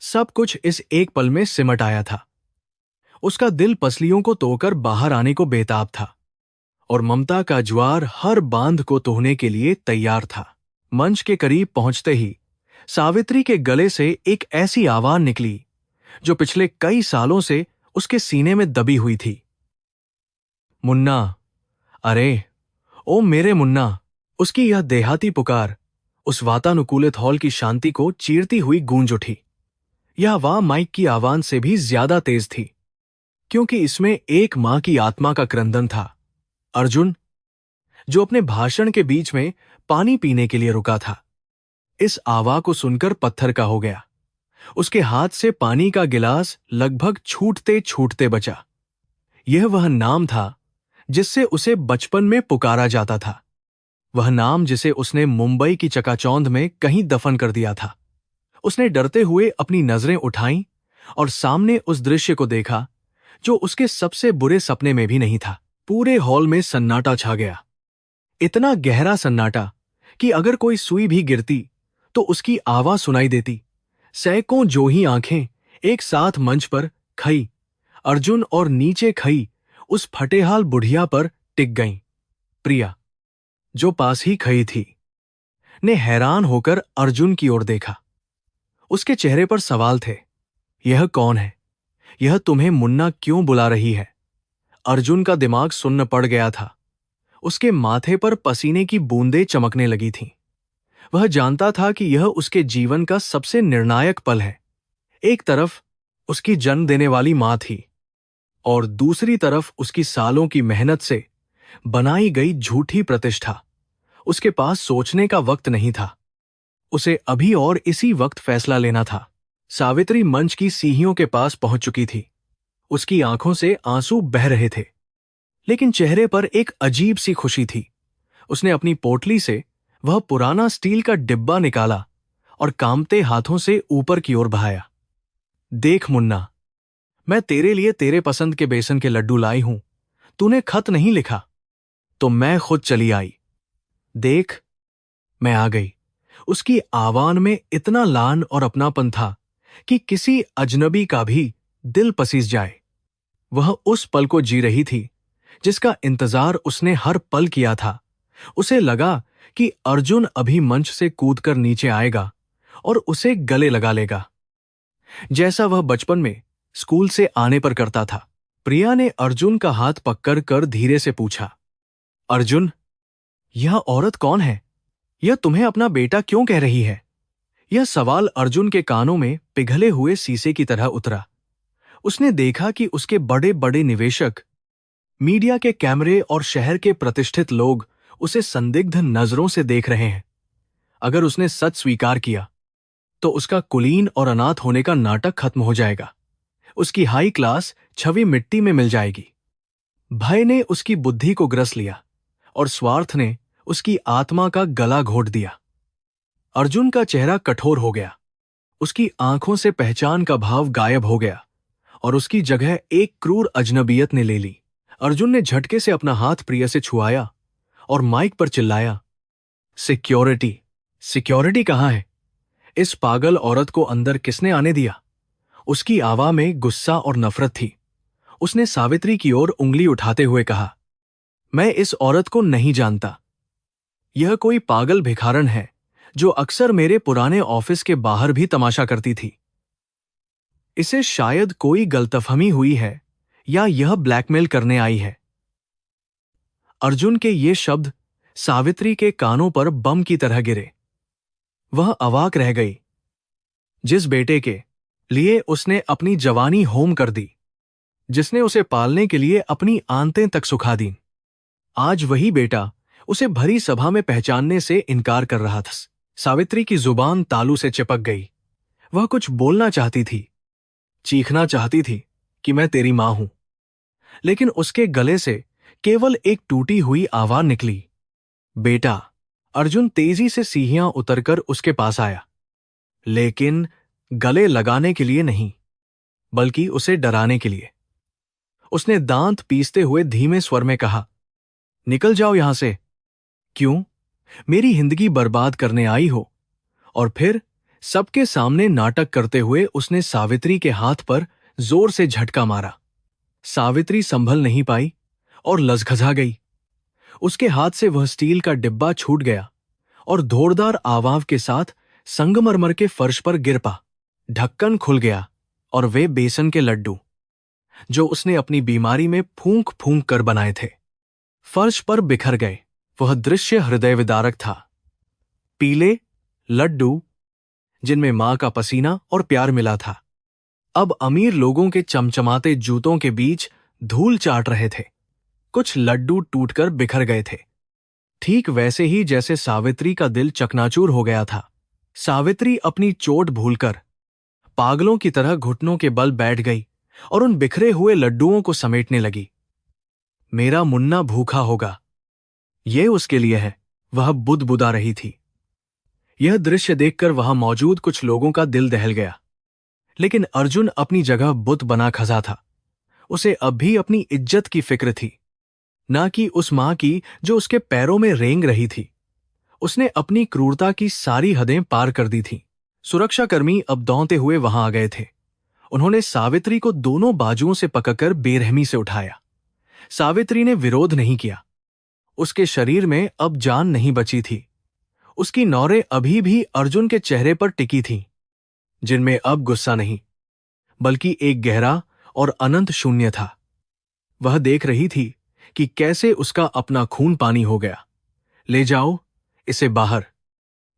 सब कुछ इस एक पल में सिमट आया था। उसका दिल पसलियों को तोड़कर बाहर आने को बेताब था और ममता का ज्वार हर बांध को तोड़ने के लिए तैयार था। मंच के करीब पहुंचते ही सावित्री के गले से एक ऐसी आवाज निकली जो पिछले कई सालों से उसके सीने में दबी हुई थी। मुन्ना, अरे ओ मेरे मुन्ना। उसकी यह देहाती पुकार उस वातानुकूलित हॉल की शांति को चीरती हुई गूंज उठी। यह आवाज माइक की आवाज से भी ज्यादा तेज थी, क्योंकि इसमें एक मां की आत्मा का क्रंदन था। अर्जुन, जो अपने भाषण के बीच में पानी पीने के लिए रुका था, इस आवाज को सुनकर पत्थर का हो गया। उसके हाथ से पानी का गिलास लगभग छूटते छूटते बचा। यह वह नाम था जिससे उसे बचपन में पुकारा जाता था, वह नाम जिसे उसने मुंबई की चकाचौंध में कहीं दफन कर दिया था। उसने डरते हुए अपनी नजरें उठाईं और सामने उस दृश्य को देखा जो उसके सबसे बुरे सपने में भी नहीं था। पूरे हॉल में सन्नाटा छा गया, इतना गहरा सन्नाटा कि अगर कोई सुई भी गिरती तो उसकी आवाज सुनाई देती। सैकड़ों जोही आंखें एक साथ मंच पर खई अर्जुन और नीचे खई उस फटेहाल बुढ़िया पर टिक गईं। प्रिया, जो पास ही खई थी, ने हैरान होकर अर्जुन की ओर देखा। उसके चेहरे पर सवाल थे। यह कौन है? यह तुम्हें मुन्ना क्यों बुला रही है? अर्जुन का दिमाग सुन्न पड़ गया था। उसके माथे पर पसीने की बूंदें चमकने लगी थीं। वह जानता था कि यह उसके जीवन का सबसे निर्णायक पल है। एक तरफ उसकी जन्म देने वाली मां थी और दूसरी तरफ उसकी सालों की मेहनत से बनाई गई झूठी प्रतिष्ठा। उसके पास सोचने का वक्त नहीं था। उसे अभी और इसी वक्त फैसला लेना था। सावित्री मंच की सीढ़ियों के पास पहुंच चुकी थी। उसकी आंखों से आंसू बह रहे थे, लेकिन चेहरे पर एक अजीब सी खुशी थी। उसने अपनी पोटली से वह पुराना स्टील का डिब्बा निकाला और कांपते हाथों से ऊपर की ओर बहाया। देख मुन्ना, मैं तेरे लिए तेरे पसंद के बेसन के लड्डू लाई हूं। तूने खत नहीं लिखा तो मैं खुद चली आई। देख, मैं आ गई। उसकी आवाज में इतना लान और अपनापन था कि किसी अजनबी का भी दिल पसीज जाए। वह उस पल को जी रही थी जिसका इंतजार उसने हर पल किया था। उसे लगा कि अर्जुन अभी मंच से कूदकर नीचे आएगा और उसे गले लगा लेगा, जैसा वह बचपन में स्कूल से आने पर करता था। प्रिया ने अर्जुन का हाथ पकड़ कर धीरे से पूछा, अर्जुन, यह औरत कौन है? यह तुम्हें अपना बेटा क्यों कह रही है? यह सवाल अर्जुन के कानों में पिघले हुए शीशे की तरह उतरा। उसने देखा कि उसके बड़े बड़े निवेशक, मीडिया के कैमरे और शहर के प्रतिष्ठित लोग उसे संदिग्ध नजरों से देख रहे हैं। अगर उसने सच स्वीकार किया तो उसका कुलीन और अनाथ होने का नाटक खत्म हो जाएगा। उसकी हाई क्लास छवि मिट्टी में मिल जाएगी। भय ने उसकी बुद्धि को ग्रस लिया और स्वार्थ ने उसकी आत्मा का गला घोट दिया। अर्जुन का चेहरा कठोर हो गया। उसकी आंखों से पहचान का भाव गायब हो गया और उसकी जगह एक क्रूर अजनबियत ने ले ली। अर्जुन ने झटके से अपना हाथ प्रिया से छुआया और माइक पर चिल्लाया, सिक्योरिटी, सिक्योरिटी कहाँ है? इस पागल औरत को अंदर किसने आने दिया? उसकी आवाज में गुस्सा और नफरत थी। उसने सावित्री की ओर उंगली उठाते हुए कहा, मैं इस औरत को नहीं जानता। यह कोई पागल भिखारन है जो अक्सर मेरे पुराने ऑफिस के बाहर भी तमाशा करती थी। इसे शायद कोई गलतफहमी हुई है या यह ब्लैकमेल करने आई है। अर्जुन के ये शब्द सावित्री के कानों पर बम की तरह गिरे। वह अवाक रह गई। जिस बेटे के लिए उसने अपनी जवानी होम कर दी, जिसने उसे पालने के लिए अपनी आंतें तक सुखा दी, आज वही बेटा उसे भरी सभा में पहचानने से इनकार कर रहा था। सावित्री की जुबान तालू से चिपक गई। वह कुछ बोलना चाहती थी, चीखना चाहती थी कि मैं तेरी मां हूं, लेकिन उसके गले से केवल एक टूटी हुई आवाज निकली, बेटा। अर्जुन तेजी से सीढ़ियां उतरकर उसके पास आया, लेकिन गले लगाने के लिए नहीं, बल्कि उसे डराने के लिए। उसने दांत पीसते हुए धीमे स्वर में कहा, निकल जाओ यहां से। क्यों? मेरी जिंदगी बर्बाद करने आई हो? और फिर सबके सामने नाटक करते हुए उसने सावित्री के हाथ पर जोर से झटका मारा। सावित्री संभल नहीं पाई और लजघजा गई। उसके हाथ से वह स्टील का डिब्बा छूट गया और धोरदार आवाज के साथ संगमरमर के फर्श पर गिर पा। ढक्कन खुल गया और वे बेसन के लड्डू, जो उसने अपनी बीमारी में फूंक फूंक कर बनाए थे, फर्श पर बिखर गए। वह दृश्य हृदय विदारक था। पीले लड्डू जिनमें मां का पसीना और प्यार मिला था, अब अमीर लोगों के चमचमाते जूतों के बीच धूल चाट रहे थे। कुछ लड्डू टूटकर बिखर गए थे, ठीक वैसे ही जैसे सावित्री का दिल चकनाचूर हो गया था। सावित्री अपनी चोट भूलकर पागलों की तरह घुटनों के बल बैठ गई और उन बिखरे हुए लड्डुओं को समेटने लगी। मेरा मुन्ना भूखा होगा, यह उसके लिए है, वह बुदबुदा रही थी। यह दृश्य देखकर वहां मौजूद कुछ लोगों का दिल दहल गया, लेकिन अर्जुन अपनी जगह बुत बना खजा था। उसे अब भी अपनी इज्जत की फिक्र थी, ना कि उस मां की जो उसके पैरों में रेंग रही थी। उसने अपनी क्रूरता की सारी हदें पार कर दी थीं। सुरक्षाकर्मी अब दौड़ते हुए वहां आ गए थे। उन्होंने सावित्री को दोनों बाजुओं से पकड़कर बेरहमी से उठाया। सावित्री ने विरोध नहीं किया। उसके शरीर में अब जान नहीं बची थी। उसकी नौरें अभी भी अर्जुन के चेहरे पर टिकी थीं, जिनमें अब गुस्सा नहीं, बल्कि एक गहरा और अनंत शून्य था। वह देख रही थी कि कैसे उसका अपना खून पानी हो गया। ले जाओ इसे बाहर,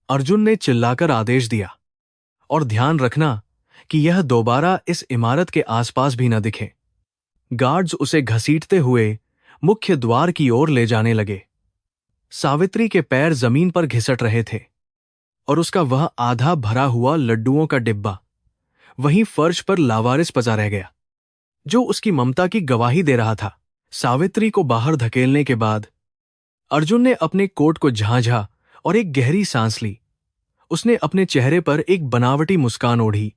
अर्जुन ने चिल्लाकर आदेश दिया, और ध्यान रखना कि यह दोबारा इस इमारत के आसपास भी न दिखे। गार्ड्स उसे घसीटते हुए मुख्य द्वार की ओर ले जाने लगे। सावित्री के पैर जमीन पर घिसट रहे थे और उसका वह आधा भरा हुआ लड्डुओं का डिब्बा वहीं फर्श पर लावारिस पचा रह गया, जो उसकी ममता की गवाही दे रहा था। सावित्री को बाहर धकेलने के बाद अर्जुन ने अपने कोट को झांझा और एक गहरी सांस ली। उसने अपने चेहरे पर एक बनावटी मुस्कान ओढ़ी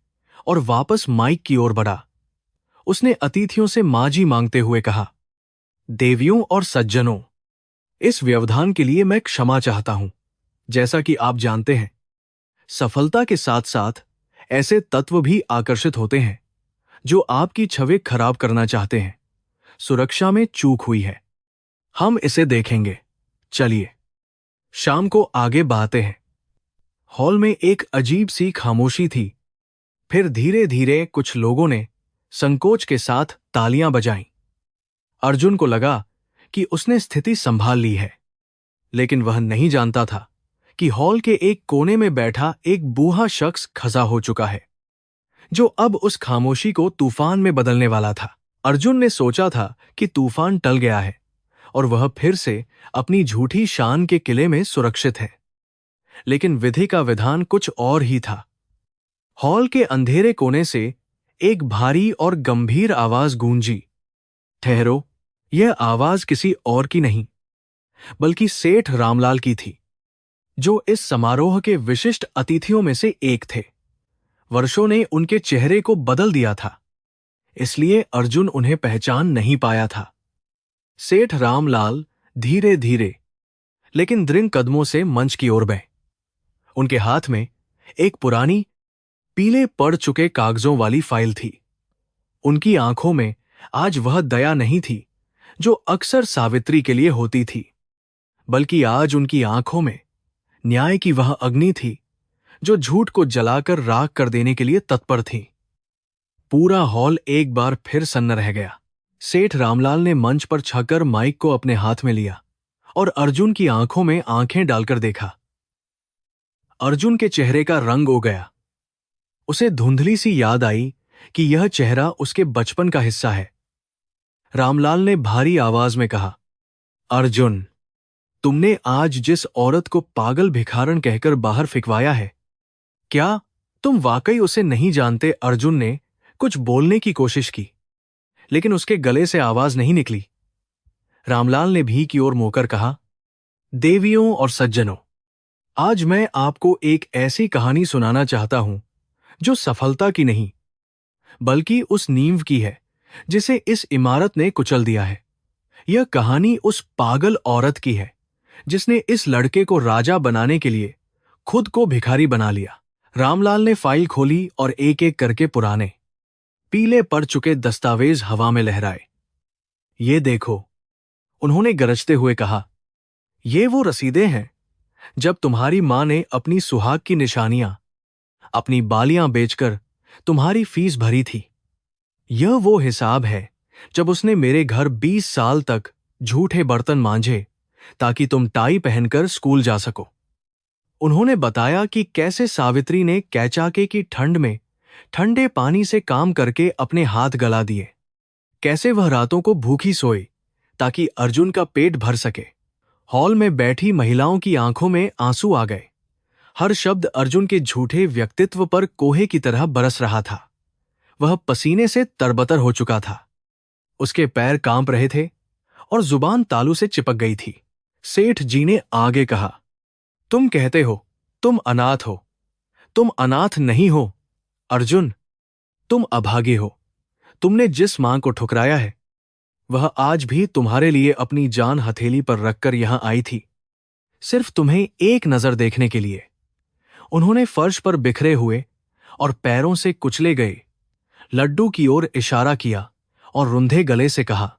और वापस माइक की ओर बढ़ा। उसने अतिथियों से मांझी मांगते हुए कहा, देवियों और सज्जनों, इस व्यवधान के लिए मैं क्षमा चाहता हूं। जैसा कि आप जानते हैं, सफलता के साथ साथ ऐसे तत्व भी आकर्षित होते हैं जो आपकी छवि खराब करना चाहते हैं। सुरक्षा में चूक हुई है, हम इसे देखेंगे। चलिए शाम को आगे बढ़ते हैं। हॉल में एक अजीब सी खामोशी थी। फिर धीरे धीरे कुछ लोगों ने संकोच के साथ तालियां बजाईं। अर्जुन को लगा कि उसने स्थिति संभाल ली है, लेकिन वह नहीं जानता था कि हॉल के एक कोने में बैठा एक बूढ़ा शख्स खजा हो चुका है, जो अब उस खामोशी को तूफान में बदलने वाला था। अर्जुन ने सोचा था कि तूफान टल गया है और वह फिर से अपनी झूठी शान के किले में सुरक्षित है, लेकिन विधि का विधान कुछ और ही था। हॉल के अंधेरे कोने से एक भारी और गंभीर आवाज गूंजी। ठहरो, यह आवाज किसी और की नहीं, बल्कि सेठ रामलाल की थी, जो इस समारोह के विशिष्ट अतिथियों में से एक थे। वर्षों ने उनके चेहरे को बदल दिया था, इसलिए अर्जुन उन्हें पहचान नहीं पाया था। सेठ रामलाल धीरे धीरे लेकिन दृढ़ कदमों से मंच की ओर बढ़े। उनके हाथ में एक पुरानी पीले पड़ चुके कागजों वाली फाइल थी। उनकी आंखों में आज वह दया नहीं थी जो अक्सर सावित्री के लिए होती थी, बल्कि आज उनकी आंखों में न्याय की वह अग्नि थी जो झूठ को जलाकर राख कर देने के लिए तत्पर थी। पूरा हॉल एक बार फिर सन्न रह गया। सेठ रामलाल ने मंच पर छकर माइक को अपने हाथ में लिया और अर्जुन की आंखों में आंखें डालकर देखा। अर्जुन के चेहरे का रंग हो गया। उसे धुंधली सी याद आई कि यह चेहरा उसके बचपन का हिस्सा है। रामलाल ने भारी आवाज में कहा, अर्जुन, तुमने आज जिस औरत को पागल भिखारन कहकर बाहर फिकवाया है, क्या तुम वाकई उसे नहीं जानते? अर्जुन ने कुछ बोलने की कोशिश की, लेकिन उसके गले से आवाज नहीं निकली। रामलाल ने भी की ओर मुड़कर कहा, देवियों और सज्जनों, आज मैं आपको एक ऐसी कहानी सुनाना चाहता हूं जो सफलता की नहीं, बल्कि उस नींव की है जिसे इस इमारत ने कुचल दिया है। यह कहानी उस पागल औरत की है जिसने इस लड़के को राजा बनाने के लिए खुद को भिखारी बना लिया। रामलाल ने फाइल खोली और एक एक करके पुराने पीले पड़ चुके दस्तावेज हवा में लहराए। ये देखो, उन्होंने गरजते हुए कहा, ये वो रसीदें हैं जब तुम्हारी मां ने अपनी सुहाग की निशानियां, अपनी बालियां बेचकर तुम्हारी फीस भरी थी। यह वो हिसाब है जब उसने मेरे घर 20 साल तक झूठे बर्तन मांझे ताकि तुम टाई पहनकर स्कूल जा सको। उन्होंने बताया कि कैसे सावित्री ने कैचाके की ठंड में ठंडे पानी से काम करके अपने हाथ गला दिए, कैसे वह रातों को भूखी सोई ताकि अर्जुन का पेट भर सके। हॉल में बैठी महिलाओं की आंखों में आंसू आ गए। हर शब्द अर्जुन के झूठे व्यक्तित्व पर कोहे की तरह बरस रहा था। वह पसीने से तरबतर हो चुका था। उसके पैर कांप रहे थे और जुबान तालू से चिपक गई थी। सेठ जी ने आगे कहा, तुम कहते हो तुम अनाथ हो। तुम अनाथ नहीं हो अर्जुन, तुम अभागे हो। तुमने जिस मां को ठुकराया है वह आज भी तुम्हारे लिए अपनी जान हथेली पर रखकर यहां आई थी, सिर्फ तुम्हें एक नजर देखने के लिए। उन्होंने फर्श पर बिखरे हुए और पैरों से कुचले गए लड्डू की ओर इशारा किया और रुंधे गले से कहा,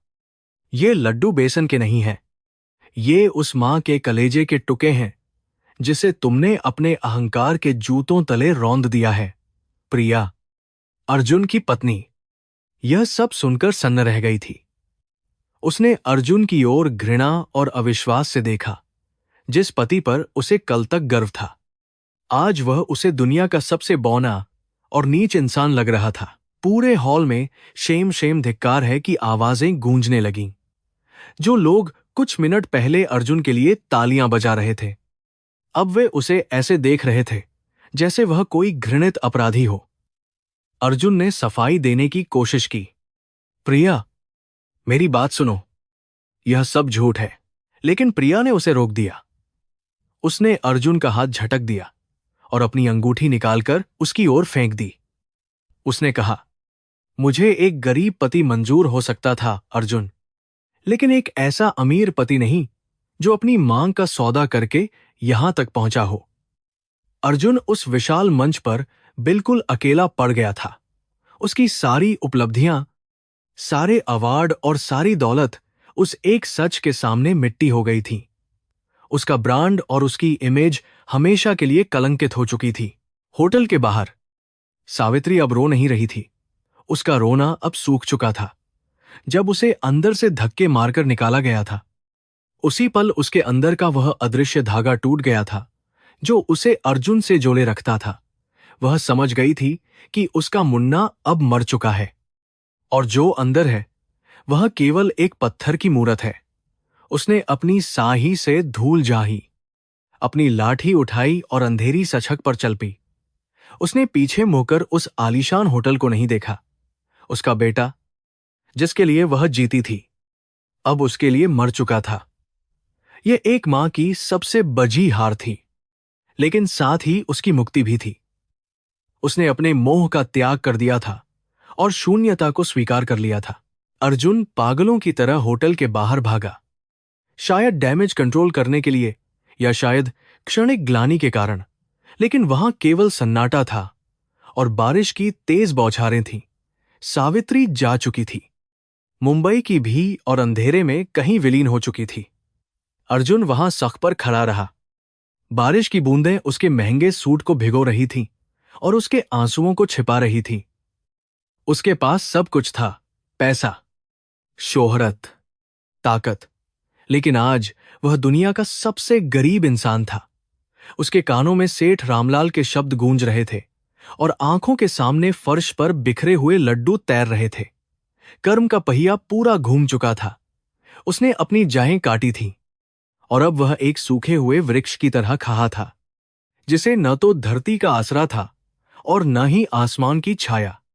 ये लड्डू बेसन के नहीं हैं, ये उस मां के कलेजे के टुके हैं जिसे तुमने अपने अहंकार के जूतों तले रौंद दिया है। प्रिया, अर्जुन की पत्नी, यह सब सुनकर सन्न रह गई थी। उसने अर्जुन की ओर घृणा और अविश्वास से देखा। जिस पति पर उसे कल तक गर्व था, आज वह उसे दुनिया का सबसे बौना और नीच इंसान लग रहा था। पूरे हॉल में शेम शेम धिक्कार है कि आवाजें गूंजने लगीं। जो लोग कुछ मिनट पहले अर्जुन के लिए तालियां बजा रहे थे, अब वे उसे ऐसे देख रहे थे जैसे वह कोई घृणित अपराधी हो। अर्जुन ने सफाई देने की कोशिश की, प्रिया, मेरी बात सुनो, यह सब झूठ है। लेकिन प्रिया ने उसे रोक दिया। उसने अर्जुन का हाथ झटक दिया और अपनी अंगूठी निकालकर उसकी ओर फेंक दी। उसने कहा, मुझे एक गरीब पति मंजूर हो सकता था अर्जुन, लेकिन एक ऐसा अमीर पति नहीं जो अपनी मांग का सौदा करके यहां तक पहुंचा हो। अर्जुन उस विशाल मंच पर बिल्कुल अकेला पड़ गया था। उसकी सारी उपलब्धियां, सारे अवार्ड और सारी दौलत उस एक सच के सामने मिट्टी हो गई थी। उसका ब्रांड और उसकी इमेज हमेशा के लिए कलंकित हो चुकी थी। होटल के बाहर सावित्री अब रो नहीं रही थी। उसका रोना अब सूख चुका था। जब उसे अंदर से धक्के मारकर निकाला गया था, उसी पल उसके अंदर का वह अदृश्य धागा टूट गया था जो उसे अर्जुन से जोड़े रखता था। वह समझ गई थी कि उसका मुन्ना अब मर चुका है और जो अंदर है वह केवल एक पत्थर की मूरत है। उसने अपनी साही से धूल जाही, अपनी लाठी उठाई और अंधेरी सड़क पर चल पी। उसने पीछे मुड़कर उस आलीशान होटल को नहीं देखा। उसका बेटा, जिसके लिए वह जीती थी, अब उसके लिए मर चुका था। यह एक मां की सबसे बजी हार थी, लेकिन साथ ही उसकी मुक्ति भी थी। उसने अपने मोह का त्याग कर दिया था और शून्यता को स्वीकार कर लिया था। अर्जुन पागलों की तरह होटल के बाहर भागा, शायद डैमेज कंट्रोल करने के लिए या शायद क्षणिक ग्लानि के कारण, लेकिन वहां केवल सन्नाटा था और बारिश की तेज बौछारें थीं। सावित्री जा चुकी थी। मुंबई की भी और अंधेरे में कहीं विलीन हो चुकी थी। अर्जुन वहां सड़क पर खड़ा रहा। बारिश की बूंदें उसके महंगे सूट को भिगो रही थीं और उसके आंसुओं को छिपा रही थीं। उसके पास सब कुछ था, पैसा, शोहरत, ताकत, लेकिन आज वह दुनिया का सबसे गरीब इंसान था। उसके कानों में सेठ रामलाल के शब्द गूंज रहे थे और आंखों के सामने फर्श पर बिखरे हुए लड्डू तैर रहे थे। कर्म का पहिया पूरा घूम चुका था। उसने अपनी जाहें काटी थीं और अब वह एक सूखे हुए वृक्ष की तरह खड़ा था, जिसे न तो धरती का आसरा था और न ही आसमान की छाया।